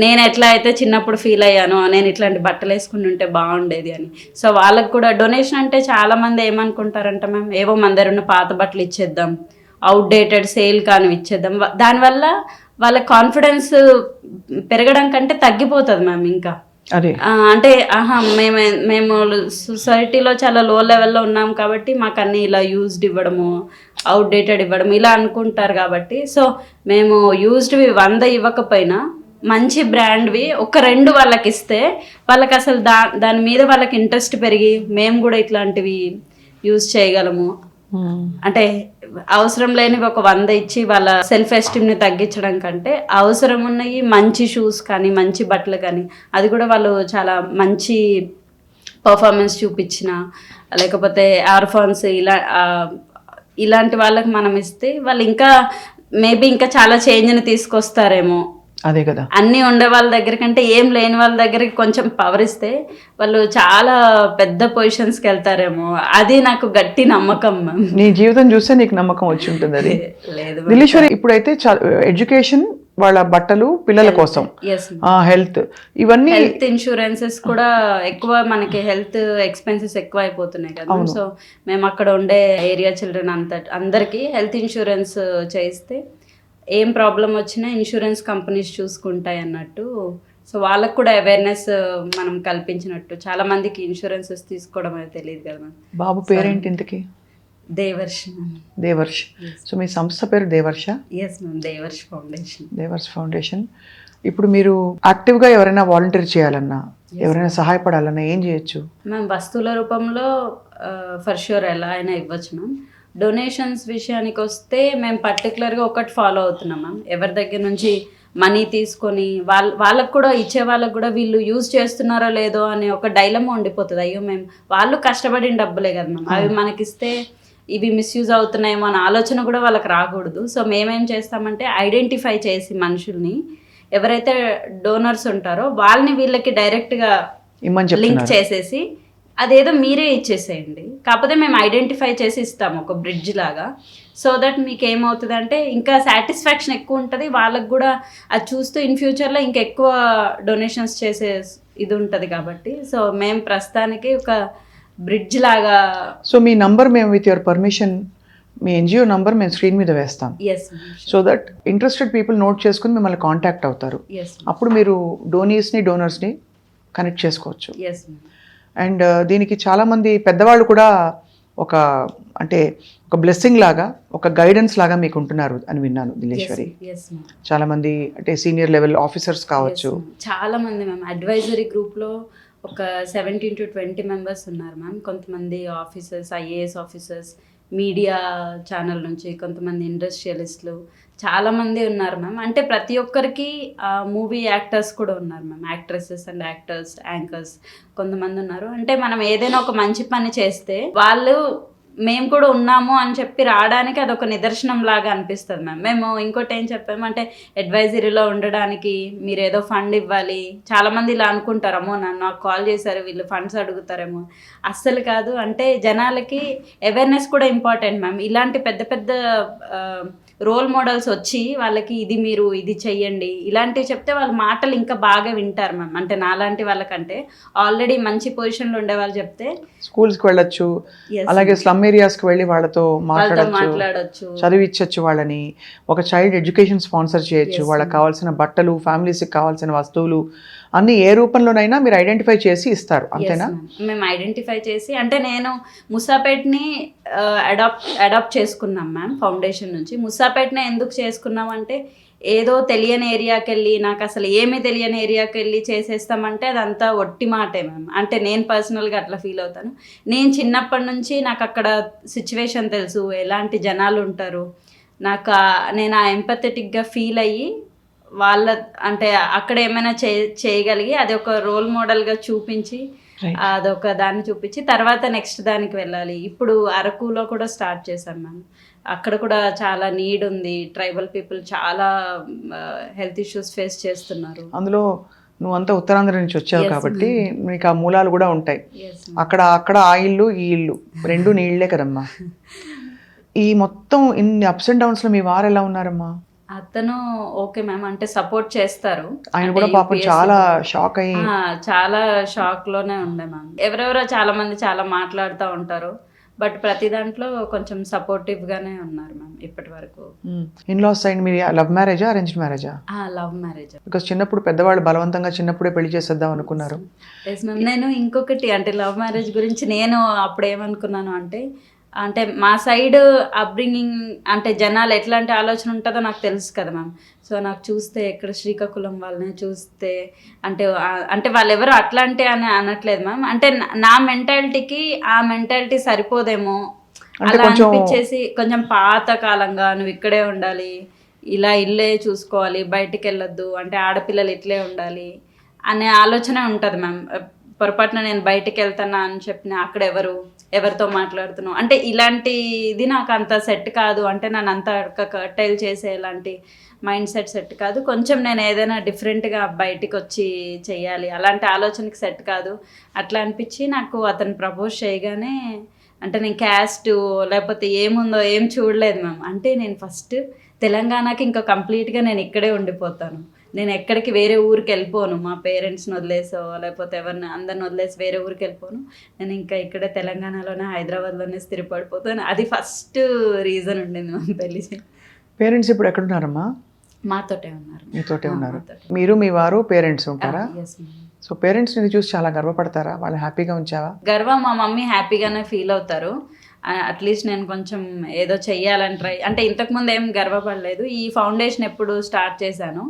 నేను ఎట్లా అయితే చిన్నప్పుడు ఫీల్ అయ్యానో నేను ఇట్లాంటి బట్టలు వేసుకుని ఉంటే బాగుండేది అని. సో వాళ్ళకి కూడా డొనేషన్ అంటే చాలామంది ఏమనుకుంటారంటే మ్యామ్, ఏవో మన దగ్గర ఉన్న పాత బట్టలు ఇచ్చేద్దాం, అవుట్డేటెడ్ సేల్ కానీ ఇచ్చేద్దాం. దానివల్ల వాళ్ళ కాన్ఫిడెన్స్ పెరగడం కంటే తగ్గిపోతుంది మ్యామ్. ఇంకా అదే అంటే మేము సొసైటీలో చాలా లో లెవెల్లో ఉన్నాం కాబట్టి మాకు అన్ని ఇలా యూజ్డ్ ఇవ్వడము, అవుట్డేటెడ్ ఇవ్వడం ఇలా అనుకుంటారు కాబట్టి, సో మేము యూజ్డ్వి 100 ఇవ్వకపోయినా మంచి బ్రాండ్వి ఒక 2 వాళ్ళకి ఇస్తే వాళ్ళకి అసలు దాని మీద వాళ్ళకి ఇంట్రెస్ట్ పెరిగి మేము కూడా ఇట్లాంటివి యూజ్ చేయగలము. అంటే అవసరం లేనివి ఒక 100 ఇచ్చి వాళ్ళ సెల్ఫ్ ఎస్టీమ్ని తగ్గించడం కంటే అవసరం ఉన్నవి మంచి షూస్ కానీ మంచి బట్టలు కానీ అది కూడా వాళ్ళు చాలా మంచి పర్ఫార్మెన్స్ చూపించిన, లేకపోతే ఆర్ఫాన్స్ ఇలాంటి వాళ్ళకి మనం ఇస్తే వాళ్ళు ఇంకా మేబీ ఇంకా చాలా చేంజ్ని తీసుకొస్తారేమో. అదే కదా, అన్నీ ఉండే వాళ్ళ దగ్గర కంటే ఏం లేని వాళ్ళ దగ్గరికి కొంచెం పవర్ ఇస్తే వాళ్ళు చాలా పెద్ద పొజిషన్స్కి వెళ్తారేమో. అది నాకు గట్టి నమ్మకం మ్యామ్. నీ జీవితం చూస్తే నీకు నమ్మకం వచ్చి ఉంటుంది అది. లేదు దిలీశ్వరి, ఇప్పుడైతే ఎడ్యుకేషన్, వాళ్ళ బట్టలు, పిల్లల కోసం హెల్త్, ఇవన్నీ హెల్త్ ఇన్సూరెన్సెస్ కూడా ఎక్కువ, మనకి హెల్త్ ఎక్స్పెన్సెస్ ఎక్కువ అయిపోతున్నాయి కదా. సో మేము అక్కడ ఉండే ఏరియా చిల్డ్రన్ అందరికీ హెల్త్ ఇన్సూరెన్స్ చేయిస్తే ఏం ప్రాబ్లం వచ్చినా ఇన్సూరెన్స్ కంపెనీస్ చూసుకుంటాయి అన్నట్టు. సో వాళ్ళకు కూడా అవేర్నెస్ మనం కల్పించినట్టు. చాలా మందికి ఇన్సూరెన్సెస్ తీసుకోవడం అనేది తెలియదు కదా మ్యామ్. బాబు పేరేంటి ఇంతకి? దేవర్ష్. దేవర్ష్. సో మీ సంస్థ పేరు Devarsha? Yes ma'am, Devarsh foundation. Devarsh foundation. ఇప్పుడు మీరు యాక్టివ్గా ఎవరైనా వాలంటీర్ చేయాలన్నా, ఎవరైనా సహాయపడాలన్నా ఏం చేయొచ్చు మ్యామ్? వస్తువుల రూపంలో ఫర్ ష్యూర్ ఎలా అయినా ఇవ్వచ్చు మ్యామ్. డొనేషన్స్ విషయానికి వస్తే మేము పర్టికులర్గా ఒకటి ఫాలో అవుతున్నాం మ్యామ్. ఎవరి దగ్గర నుంచి మనీ తీసుకొని వాళ్ళకు కూడా ఇచ్చే వాళ్ళకు కూడా వీళ్ళు యూజ్ చేస్తున్నారో లేదో అనే ఒక డైలమా ఉండిపోతుంది. అయ్యో మేము వాళ్ళు కష్టపడిన డబ్బులే కదా మ్యామ్, అవి మనకిస్తే ఇవి మిస్యూజ్ అవుతున్నాయేమో అనే ఆలోచన కూడా వాళ్ళకి రాకూడదు. సో మేమేం చేస్తామంటే ఐడెంటిఫై చేసి మనుషుల్ని ఎవరైతే డోనర్స్ ఉంటారో వాళ్ళని వీళ్ళకి డైరెక్ట్గా లింక్ చేసేసి అదేదో మీరే ఇచ్చేసేయండి, కాకపోతే మేము ఐడెంటిఫై చేసి ఇస్తాము ఒక బ్రిడ్జ్ లాగా. సో దట్ మీకు ఏమవుతుందంటే ఇంకా సాటిస్ఫాక్షన్ ఎక్కువ ఉంటుంది, వాళ్ళకు కూడా అది చూస్తూ ఇన్ ఫ్యూచర్లో ఇంకా ఎక్కువ డొనేషన్స్ చేసే ఇది ఉంటుంది కాబట్టి. సో మేము ప్రస్తుతానికి ఒక బ్రిడ్జ్ లాగా. సో మీ నంబర్ మేము with your permission, me NGO number మేము స్క్రీన్ మీద వేస్తాం. So that interested people note చేసుకుని మిమ్మల్ని కాంటాక్ట్ అవుతారు. అప్పుడు మీరు డోనర్స్ని కనెక్ట్ చేసుకోవచ్చు. అండ్ దీనికి చాలామంది పెద్దవాళ్ళు కూడా ఒక బ్లెస్సింగ్ లాగా, ఒక గైడెన్స్ లాగా మీకు ఉంటున్నారు అని విన్నాను దిలీశ్వరి. చాలామంది అంటే సీనియర్ లెవెల్ ఆఫీసర్స్ కావచ్చు. చాలా మంది మ్యామ్ అడ్వైజరీ గ్రూప్లో ఒక 17 to 20 మెంబర్స్ ఉన్నారు మ్యామ్. కొంతమంది officers, IAS officers, media channel నుంచి, కొంతమంది ఇండస్ట్రియలిస్టులు, చాలామంది ఉన్నారు మ్యామ్. అంటే ప్రతి ఒక్కరికి మూవీ యాక్టర్స్ కూడా ఉన్నారు ma'am, actresses and actors, anchors కొంతమంది ఉన్నారు. అంటే మనం ఏదైనా ఒక మంచి పని చేస్తే వాళ్ళు మేము కూడా ఉన్నాము అని చెప్పి రావడానికి అదొక నిదర్శనం లాగా అనిపిస్తుంది మ్యామ్. మేము ఇంకోటి ఏం చెప్పామంటే అడ్వైజరీలో ఉండడానికి మీరు ఏదో ఫండ్ ఇవ్వాలి. చాలామంది ఇలా అనుకుంటారేమో, నాకు కాల్ చేశారు వీళ్ళు ఫండ్స్ అడుగుతారేమో. అస్సలు కాదు. అంటే జనాలకి అవేర్నెస్ కూడా ఇంపార్టెంట్ మ్యామ్. ఇలాంటి పెద్ద పెద్ద రోల్ మోడల్స్ వచ్చి వాళ్ళకి ఇది మీరు ఇది చెయ్యండి ఇలాంటివి చెప్తే వాళ్ళ మాటలు ఇంకా బాగా వింటారు మ్యామ్. అంటే నాలాంటి వాళ్ళకంటే ఆల్రెడీ మంచి పొజిషన్లో ఉండే వాళ్ళు చెప్తే స్కూల్స్కి వెళ్ళొచ్చు, అలాగే స్లమ్ ఏరియాస్కి వెళ్ళి వాళ్ళతో మాట్లాడచ్చు, చదివించవచ్చు వాళ్ళని, ఒక చైల్డ్ ఎడ్యుకేషన్ స్పాన్సర్ చేయొచ్చు, వాళ్ళకి కావాల్సిన బట్టలు, ఫ్యామిలీస్కి కావాల్సిన వస్తువులు అన్ని ఏ రూపంలోనైనా మీరు ఐడెంటిఫై చేసి ఇస్తారు, అంతేనా? మేము ఐడెంటిఫై చేసి, అంటే నేను ముసాపేట్ని అడాప్ట్ చేసుకున్నాం మ్యామ్ ఫౌండేషన్ నుంచి. ముసాపేట్ని ఎందుకు చేసుకున్నాం అంటే ఏదో తెలియని ఏరియాకి వెళ్ళి, నాకు అసలు ఏమీ తెలియని ఏరియాకి వెళ్ళి చేసేస్తామంటే అదంతా ఒట్టి మాటే మ్యామ్. అంటే నేను పర్సనల్గా అట్లా ఫీల్ అవుతాను. నేను చిన్నప్పటి నుంచి నాకు అక్కడ సిచ్యువేషన్ తెలుసు, ఎలాంటి జనాలు ఉంటారు. నేను ఆ ఎంపథెటిక్గా ఫీల్ అయ్యి వాళ్ళ అంటే అక్కడ ఏమైనా చేయగలిగి అది ఒక రోల్ మోడల్గా చూపించి, అదొక దాన్ని చూపించి తర్వాత నెక్స్ట్ దానికి వెళ్ళాలి. ఇప్పుడు అరకులో కూడా స్టార్ట్ చేశాం మ్యామ్. అక్కడ కూడా చాలా నీడ్ ఉంది. ట్రైబల్ పీపుల్ చాలా హెల్త్ ఇష్యూస్ ఫేస్ చేస్తున్నారు. అందులో నువ్వంతా ఉత్తరాంధ్ర నుంచి వచ్చావు కాబట్టి నీకు ఆ మూలాలు కూడా ఉంటాయి. అక్కడ ఆ ఇల్లు ఈ ఇల్లు రెండు నీళ్లే కదమ్మా. ఈ మొత్తం ఇన్ని అప్స్ అండ్ డౌన్స్ లో మీ వారు ఎలా ఉన్నారమ్మా? అతను ఓకే మ్యామ్, అంటే సపోర్ట్ చేస్తారు. ఆయన కూడా పాపం చాలా షాక్ అయ్యి చాలా షాక్ లోనే ఉండే మ్యామ్. ఎవరెవరో చాలా మంది చాలా మాట్లాడుతూ ఉంటారు. బట్ ప్రతి దాంట్లో కొంచెం సపోర్టివ్గానే ఉన్నారు మ్యామ్ ఇప్పటి వరకు. ఇన్లాస్ సైడ్ మీరు లవ్ మ్యారేజా అరేంజ్డ్ మ్యారేజా? Love marriage. బికాస్ చిన్నప్పుడు పెద్దవాళ్ళు బలవంతంగా చిన్నప్పుడే పెళ్లి చేసేద్దాం అనుకున్నారు. Yes ma'am. నేను ఇంకొకటి అంటే లవ్ మ్యారేజ్ గురించి నేను అప్పుడు ఏమనుకున్నాను అంటే మా సైడ్ అప్బ్రింగింగ్ అంటే జనాలు ఎట్లాంటి ఆలోచన ఉంటుందో నాకు తెలుసు కదా మ్యామ్. సో నాకు చూస్తే ఇక్కడ శ్రీకాకుళం వాళ్ళని చూస్తే అంటే వాళ్ళు ఎవరు అట్లాంటి అని అనట్లేదు మ్యామ్. అంటే నా మెంటాలిటీకి ఆ మెంటాలిటీ సరిపోదేమో అలా అనిపించేసి కొంచెం పాత కాలంగా నువ్వు ఇక్కడే ఉండాలి, ఇలా ఇల్లే చూసుకోవాలి, బయటికి వెళ్ళొద్దు, అంటే ఆడపిల్లలు ఇట్లే ఉండాలి అనే ఆలోచన ఉంటుంది మ్యామ్. పొరపాటున నేను బయటికి వెళ్తానా అని చెప్పిన అక్కడ ఎవరితో మాట్లాడుతున్నావు అంటే ఇలాంటిది నాకు అంత సెట్ కాదు. అంటే నన్ను అంత కర్టైల్ చేసే ఇలాంటి మైండ్ సెట్ కాదు. కొంచెం నేను ఏదైనా డిఫరెంట్గా బయటికి వచ్చి చెయ్యాలి, అలాంటి ఆలోచనకి సెట్ కాదు అట్లా అనిపించి నాకు అతను ప్రపోజ్ చేయగానే అంటే నేను క్యాస్ట్ లేకపోతే ఏముందో ఏం చూడలేదు మ్యామ్. అంటే నేను ఫస్ట్ తెలంగాణకి ఇంకా కంప్లీట్గా నేను ఇక్కడే ఉండిపోతాను, నేను ఎక్కడికి వేరే ఊరికి వెళ్ళిపోను, మా పేరెంట్స్ని వదిలేసో లేకపోతే ఎవరిని అందరిని వదిలేసి వేరే ఊరికి వెళ్ళిపోను, నేను ఇంకా ఇక్కడే తెలంగాణలోనే హైదరాబాద్లోనే స్థిరపడిపోతాను. అది ఫస్ట్ రీజన్ ఉండింది మా పెళ్ళి. పేరెంట్స్ ఇప్పుడు ఎక్కడున్నారమ్మా? మాతోటే ఉన్నారు. మీతోటే ఉన్నారు. మీరు మీ వారు పేరెంట్స్ ఉంటారా? Yes ma'am. సో పేరెంట్స్ ని చూసి చాలా గర్వపడతారా? వాళ్ళు హ్యాపీగా ఉంచావా? గర్వం మా మమ్మీ హ్యాపీగానే ఫీల్ అవుతారు. అట్లీస్ట్ నేను కొంచెం ఏదో చెయ్యాలని ట్రై అంటే ఇంతకుముందు ఏం గర్వపడలేదు. ఈ ఫౌండేషన్ ఎప్పుడు స్టార్ట్ చేశాను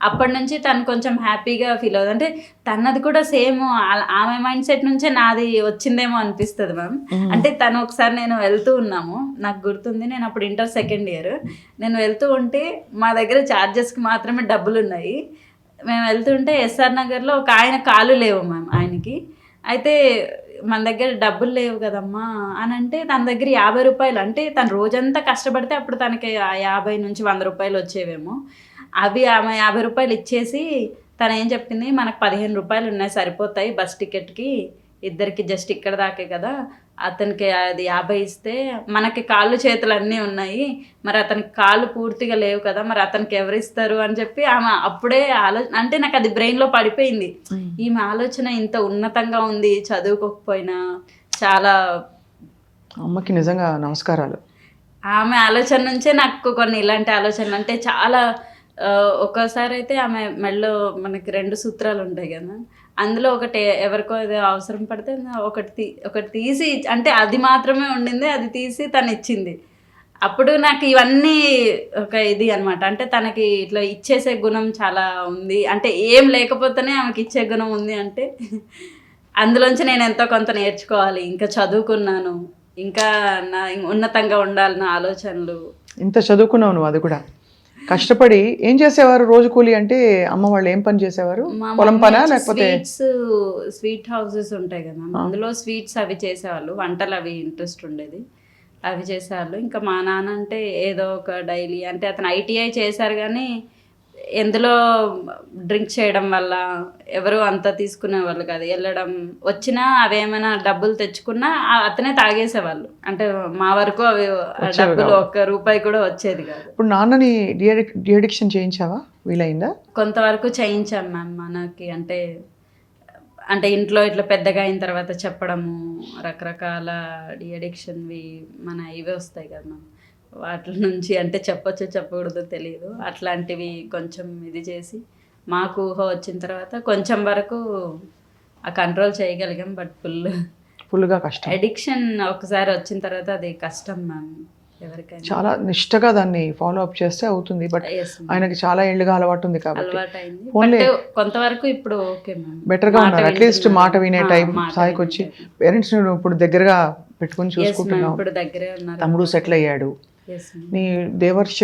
అప్పటి నుంచి తను కొంచెం హ్యాపీగా ఫీల్ అవుతుంది. అంటే తనది కూడా సేమ్ ఆమె మైండ్ సెట్ నుంచే నాది వచ్చిందేమో అనిపిస్తుంది మ్యామ్. అంటే తను ఒకసారి నేను వెళ్తూ ఉన్నాము, నాకు గుర్తుంది, నేను అప్పుడు ఇంటర్ సెకండ్ ఇయర్, నేను వెళ్తూ ఉంటే మా దగ్గర ఛార్జెస్కి మాత్రమే డబ్బులు ఉన్నాయి. మేము వెళ్తుంటే ఎస్ఆర్ నగర్లో ఒక ఆయన కాలు లేవు మ్యామ్ ఆయనకి. అయితే మన దగ్గర డబ్బులు లేవు కదమ్మా అని అంటే తన దగ్గర 50 రూపాయలు, అంటే తను రోజంతా కష్టపడితే అప్పుడు తనకి 50 నుంచి 100 రూపాయలు వచ్చేవేమో, అవి ఆమె 50 రూపాయలు ఇచ్చేసి తను ఏం చెప్పింది, మనకు 15 రూపాయలు ఉన్నాయి సరిపోతాయి బస్ టికెట్కి, ఇద్దరికి జస్ట్ ఇక్కడ దాకే కదా, అతనికి అది 50 ఇస్తే మనకి కాళ్ళు చేతులు అన్నీ ఉన్నాయి, మరి అతనికి కాళ్ళు పూర్తిగా లేవు కదా, మరి అతనికి ఎవరు ఇస్తారు అని చెప్పి ఆమె అప్పుడే అంటే నాకు అది బ్రెయిన్లో పడిపోయింది. ఈమె ఆలోచన ఇంత ఉన్నతంగా ఉంది, చదువుకోకపోయినా. చాలా అమ్మకి నిజంగా నమస్కారాలు. ఆమె ఆలోచన నుంచే నాకు కొన్ని ఇలాంటి ఆలోచనలు అంటే చాలా. ఒక్కోసారి అయితే ఆమె మెడలో మనకి 2 సూత్రాలు ఉంటాయి కదా, అందులో ఒకటి ఎవరికో ఏదో అవసరం పడితే ఒకటి తీసి, అంటే అది మాత్రమే ఉండింది, అది తీసి తను ఇచ్చింది. అప్పుడు నాకు ఇవన్నీ ఒక ఇది అనమాట. అంటే తనకి ఇట్లా ఇచ్చేసే గుణం చాలా ఉంది, అంటే ఏం లేకపోతేనే ఆమెకి ఇచ్చే గుణం ఉంది. అంటే అందులోంచి నేను ఎంతో కొంత నేర్చుకోవాలి, ఇంకా చదువుకున్నాను, ఇంకా నా ఉన్నతంగా ఉండాలన్న ఆలోచనలు. ఇంత చదువుకున్నావు నువ్వు, అది కూడా కష్టపడి ఏం చేసేవారు? రోజు కూలి అంటే అమ్మ వాళ్ళు ఏం పని చేసేవారు? పొలం పనా లేకపోతే? స్వీట్ హౌసెస్ ఉంటాయి కదా, అందులో స్వీట్స్ అవి చేసేవాళ్ళు, వంటలు అవి ఇంట్రెస్ట్ ఉండేది, అవి చేసేవాళ్ళు. ఇంకా మా నాన్న అంటే ఏదో ఒక డైలీ, అంటే అతను ITI చేశారు కానీ ఎందులో డ్రింక్ చేయడం వల్ల ఎవరు అంత తీసుకునేవాళ్ళు కాదు. వెళ్ళడం వచ్చినా అవేమైనా డబ్బులు తెచ్చుకున్నా అతనే తాగేసేవాళ్ళు. అంటే మా వరకు అవి డబ్బులు 1 రూపాయి కూడా వచ్చేది కాదు. ఇప్పుడు నాన్నని డిఅడిక్షన్ చేయించావా? వీలైందా? కొంతవరకు చేయించాం మ్యామ్. మనకి అంటే ఇంట్లో ఇట్లా పెద్దగా అయిన తర్వాత చెప్పడము, రకరకాల డిఅడిక్షన్వి మన ఇవే వస్తాయి కదా మ్యామ్, వాటి నుంచి అంటే చెప్పొచ్చో చెప్పకూడదో తెలియదు, అట్లాంటివి కొంచెం ఇది చేసి మాకు ఊహ వచ్చిన తర్వాత కొంచెం వరకు ఆ కంట్రోల్ చేయగలిగాం. బట్ ఫుల్గా కష్టం. అడిక్షన్ ఒకసారి వచ్చిన తర్వాత అది కష్టం మ్యామ్ ఎవరికైనా. చాలా నిష్టగా దాన్ని ఫాలో అప్ చేస్తే అవుతుంది. బట్ ఆయనకి చాలా ఏళ్ళుగా అలవాటు ఉంది కాబట్టి అలవాటైంది. కొంతవరకు ఇప్పుడు ఓకే మ్యామ్, బెటర్గా ఉన్నారు. అట్లీస్ట్ మాట వినే టైం స్థాయికి వచ్చి పేరెంట్స్ ఇప్పుడు దగ్గరగా పెట్టుకుని చూసుకుంటున్నావు. ఇప్పుడు దగ్గరే ఉన్నారు. తమ్ముడు సెటిల్ అయ్యాడు. నీ దేవర్ష్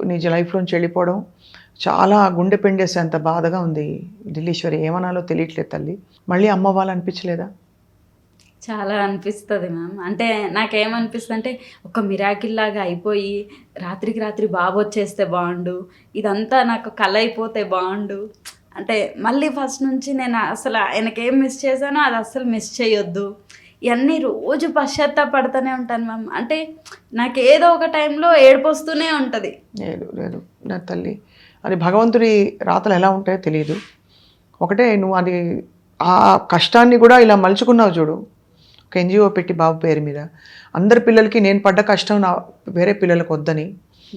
నీ లైఫ్లోంచి వెళ్ళిపోవడం చాలా గుండె పిండేసేంత బాధగా ఉంది ఢిల్లీశ్వరి. ఏమనాలో తెలియట్లేదు తల్లి. మళ్ళీ అమ్మ వాళ్ళు అనిపించలేదా? చాలా అనిపిస్తుంది మ్యామ్. అంటే నాకేమనిపిస్తుంది అంటే ఒక మిరాకిల్ లాగా అయిపోయి రాత్రికి రాత్రి బాబు వచ్చేస్తే బాగుండు, ఇదంతా నాకు కల అయిపోతే బాగుండు, అంటే మళ్ళీ ఫస్ట్ నుంచి నేను అసలు ఆయనకేం మిస్ చేశానో అది అస్సలు మిస్ చేయొద్దు, ఇవన్నీ రోజు పశ్చాత్తాపడుతూనే ఉంటాను మ్యామ్. అంటే నాకు ఏదో ఒక టైంలో ఏడుపు వస్తూనే ఉంటుంది. లేదు నా తల్లి, అది భగవంతుడి రాతలు ఎలా ఉంటాయో తెలియదు. ఒకటే నువ్వు అది ఆ కష్టాన్ని కూడా ఇలా మలుచుకున్నావు చూడు, ఒక NGO పెట్టి బాబు పేరు మీద, అందరి పిల్లలకి నేను పడ్డ కష్టం నా వేరే పిల్లలకు వద్దని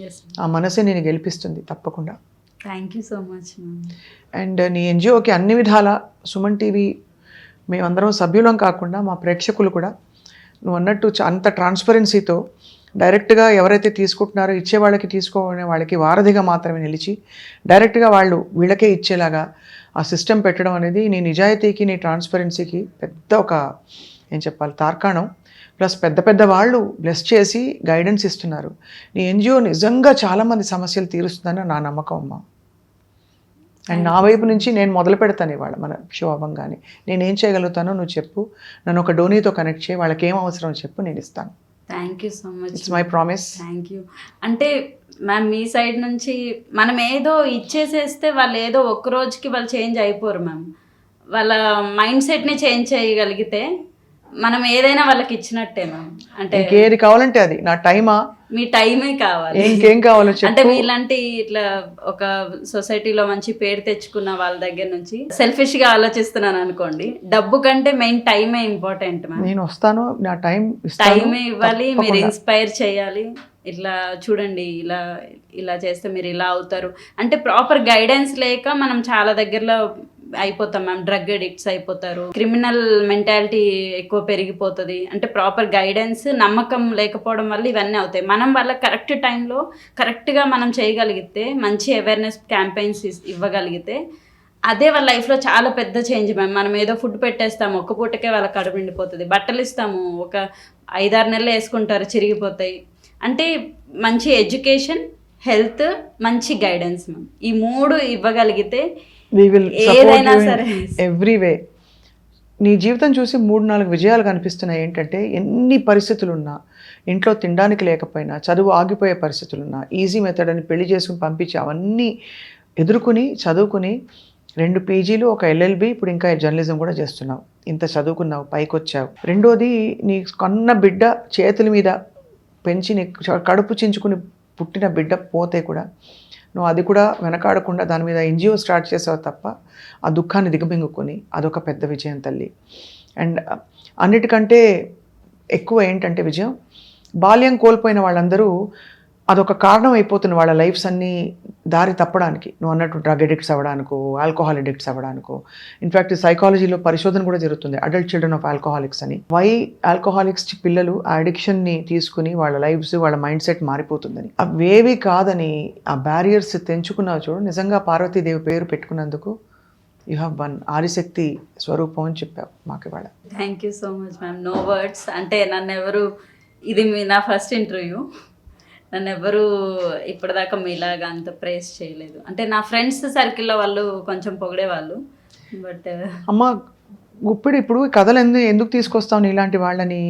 ఎస్ ఆ మనసే నేను గెలిపిస్తుంది తప్పకుండా. Thank you so much ma'am. And నీ ఎన్జిఓకి అన్ని విధాల సుమన్ టీవీ మేమందరం సభ్యులం కాకుండా మా ప్రేక్షకులు కూడా నువ్వు అన్నట్టు అంత ట్రాన్స్పరెన్సీతో డైరెక్ట్గా ఎవరైతే తీసుకుంటున్నారో ఇచ్చే వాళ్ళకి తీసుకోనే వాళ్ళకి వారధిగా మాత్రమే నిలిచి డైరెక్ట్గా వాళ్ళు వీళ్ళకే ఇచ్చేలాగా ఆ సిస్టమ్ పెట్టడం అనేది నీ నిజాయితీకి నీ ట్రాన్స్పరెన్సీకి పెద్ద ఒక ఏం చెప్పాలి తార్కాణం. ప్లస్ పెద్ద పెద్ద వాళ్ళు బ్లెస్ చేసి గైడెన్స్ ఇస్తున్నారు. నీ ఎన్జిఓ నిజంగా చాలామంది సమస్యలు తీరుస్తుందని నా నమ్మకం అమ్మా. అండ్ నా వైపు నుంచి నేను మొదలు పెడతాను ఇవాళ మన షో అవ్వంగానే నేనేం చేయగలుగుతానో నువ్వు చెప్పు, నన్ను ఒక డోనీతో కనెక్ట్ చేయి, వాళ్ళకి ఏం అవసరం చెప్పు, నేను ఇస్తాను. Thank you so much. It's my promise. Thank you. అంటే మ్యామ్ మీ సైడ్ నుంచి మనం ఏదో ఇచ్చేసేస్తే వాళ్ళు ఏదో ఒక్క రోజుకి వాళ్ళు చేంజ్ అయిపోరు మ్యామ్. వాళ్ళ మైండ్ సెట్ని చేంజ్ చేయగలిగితే మనం ఏదైనా వాళ్ళకి ఇచ్చినట్టే మ్యామ్. అంటే ఇంకేది కావాలంటే అది నా టైమా, మీ టైమే కావాలి. ఇంకేం కావాలో అంటే చెప్పు. మీలాంటి ఇట్లా ఒక సొసైటీలో మంచి పేరు తెచ్చుకున్న వాళ్ళ దగ్గర నుంచి సెల్ఫిష్ గా ఆలోచిస్తున్నాను అనుకోండి, డబ్బు కంటే మెయిన్ టైమే ఇంపార్టెంట్ మ్యామ్. నేను వస్తాను, నా టైమే ఇవ్వాలి, మీరు ఇన్స్పైర్ చేయాలి. ఇట్లా చూడండి, ఇలా ఇలా చేస్తే మీరు ఇలా అవుతారు అంటే ప్రాపర్ గైడెన్స్ లేక మనం చాలా దగ్గరలో అయిపోతాం మ్యామ్. డ్రగ్ అడిక్ట్స్ అయిపోతారు, క్రిమినల్ మెంటాలిటీ ఎక్కువ పెరిగిపోతుంది. అంటే ప్రాపర్ గైడెన్స్ నమ్మకం లేకపోవడం వల్ల ఇవన్నీ అవుతాయి. మనం వాళ్ళ కరెక్ట్ టైంలో కరెక్ట్గా మనం చేయగలిగితే, మంచి అవేర్నెస్ క్యాంపెయిన్స్ ఇవ్వగలిగితే అదే వాళ్ళ లైఫ్లో చాలా పెద్ద చేంజ్ మ్యామ్. మనం ఏదో ఫుడ్ పెట్టేస్తాము, ఒక్క పూటకే వాళ్ళ కడుపు నిండిపోతుంది. బట్టలు ఇస్తాము, ఒక 5-6 నెలలు వేసుకుంటారు, చిరిగిపోతాయి. అంటే మంచి ఎడ్యుకేషన్, హెల్త్, మంచి గైడెన్స్ మ్యామ్, ఈ 3 ఇవ్వగలిగితే We will support ఏదైనా you in సరే. every way. నీ జీవితం చూసి 3-4 విజయాలు కనిపిస్తున్నాయి. ఏంటంటే ఎన్ని పరిస్థితులు ఉన్నా, ఇంట్లో తినడానికి లేకపోయినా, చదువు ఆగిపోయే పరిస్థితులున్నా, ఈజీ మెథడ్ అని పెళ్లి చేసుకుని పంపించి అవన్నీ ఎదుర్కొని చదువుకుని 2 పీజీలు, ఒక LLB, ఇప్పుడు ఇంకా జర్నలిజం కూడా చేస్తున్నావు. ఇంత చదువుకున్నావు, పైకి వచ్చావు. రెండోది నీ కన్న బిడ్డ చేతుల మీద పెంచి నీ కడుపు చించుకుని పుట్టిన బిడ్డ పోతే కూడా నువ్వు అది కూడా వెనకాడకుండా దాని మీద ఎన్జిఓ స్టార్ట్ చేసావు తప్ప ఆ దుఃఖాన్ని దిగమింగుకొని అదొక పెద్ద విజయం తల్లి. అండ్ అన్నిటికంటే ఎక్కువ ఏంటంటే విజయం, బాల్యం కోల్పోయిన వాళ్ళందరూ అదొక కారణం అయిపోతున్న వాళ్ళ లైఫ్స్ అన్నీ దారి తప్పడానికి. నువ్వు అన్నట్టు డ్రగ్ అడిక్ట్స్ అవ్వడానికో, ఆల్కహాల్ అడిక్ట్స్ అవ్వడానికో. ఇన్ఫ్యాక్ట్ సైకాలజీలో పరిశోధన కూడా జరుగుతుంది, అడల్ట్ చిల్డ్రన్ ఆఫ్ ఆల్కహాలిక్స్ అని. వై ఆల్కహాలిక్స్ పిల్లలు ఆ అడిక్షన్ని తీసుకుని వాళ్ళ లైఫ్స్, వాళ్ళ మైండ్ సెట్ మారిపోతుందని. అవేవి కాదని ఆ బ్యారియర్స్ తెంచుకున్నావు చూడు. నిజంగా పార్వతీదేవి పేరు పెట్టుకున్నందుకు యూ హ్యావ్ వన్. ఆదిశక్తి స్వరూపం అని చెప్పావు మాకు ఇవాళ. Thank you so much ma'am. No words. అంటే నన్ను ఎవరు, ఇది నా ఫస్ట్ ఇంటర్వ్యూ, నన్ను ఎవరు ఇప్పటిదాకా మీలాగా అంత ప్రేస్ చేయలేదు. అంటే నా ఫ్రెండ్స్ సర్కిల్లో వాళ్ళు కొంచెం పొగిడేవాళ్ళు, బట్ అమ్మ గుప్పిడు ఇప్పుడు కథలు ఎందుకు తీసుకొస్తావు ఇలాంటి వాళ్ళని?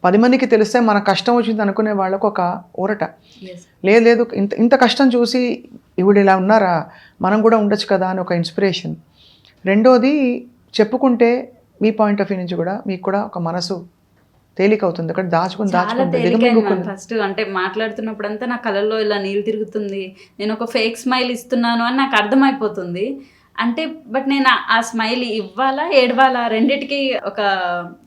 10 మందికి తెలిస్తే మన కష్టం వచ్చింది అనుకునే వాళ్ళకు ఒక ఊరట. లేదు ఇంత కష్టం చూసి ఇవిడు ఇలా ఉన్నారా, మనం కూడా ఉండొచ్చు కదా అని ఒక ఇన్స్పిరేషన్. రెండోది చెప్పుకుంటే మీ పాయింట్ ఆఫ్ వ్యూ నుంచి కూడా మీకు కూడా ఒక మనసు తేలిక అవుతుంది. అక్కడ దాచుకుని ఫస్ట్ అంటే మాట్లాడుతున్నప్పుడు అంతా నా కళ్ళల్లో ఇలా నీళ్ళు తిరుగుతుంది, నేను ఒక ఫేక్ స్మైల్ ఇస్తున్నాను అని నాకు అర్థమైపోతుంది. అంటే బట్ నేను ఆ స్మైల్ ఇవ్వాలా ఏడవాలా రెండిటికి ఒక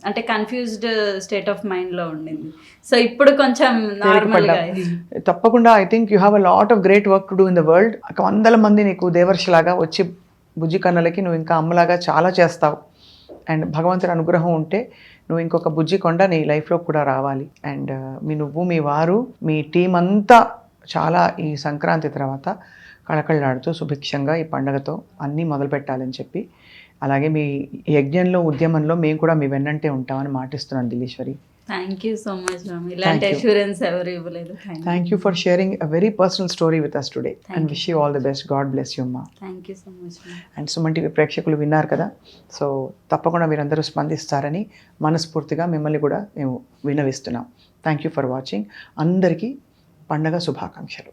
అంటే కన్ఫ్యూజ్డ్ స్టేట్ ఆఫ్ మైండ్లో ఉండింది. సో ఇప్పుడు కొంచెం నార్మల్గా తప్పకుండా I think you have a lot of great work to do in the world. 100 మంది నీకు దేవర్షిలాగా వచ్చి బుజ్జి కన్నలకి నువ్వు ఇంకా అమ్మలాగా చాలా చేస్తావు. అండ్ భగవంతుడి అనుగ్రహం ఉంటే నువ్వు ఇంకొక బుజ్జి కొండ నీ లైఫ్లో కూడా రావాలి. అండ్ నువ్వు మీ వారు మీ టీం అంతా చాలా ఈ సంక్రాంతి తర్వాత కళకళలాడుతూ సుభిక్షంగా ఈ పండగతో అన్నీ మొదలు పెట్టాలని చెప్పి, అలాగే మీ యజ్ఞంలో ఉద్యమంలో మేము కూడా మీ వెన్నంటే ఉంటామని మాటిస్తున్నాను Dileswari. Thank you so much ma'am. ఇలాంటి అష్యూరెన్స్ ఎవరు ఇవ్వలేదు. Thank you for sharing a very personal story with us today and wish you all the best. God bless you అమ్మా. Thank you so much ma'am. And Suman TV ప్రేక్షకులు విన్నారు కదా, సో తప్పకుండా మీరందరూ స్పందిస్తారని మనస్ఫూర్తిగా మిమ్మల్ని కూడా మేము విన్నవిస్తున్నాం. Thank you for watching. అందరికీ పండగ శుభాకాంక్షలు.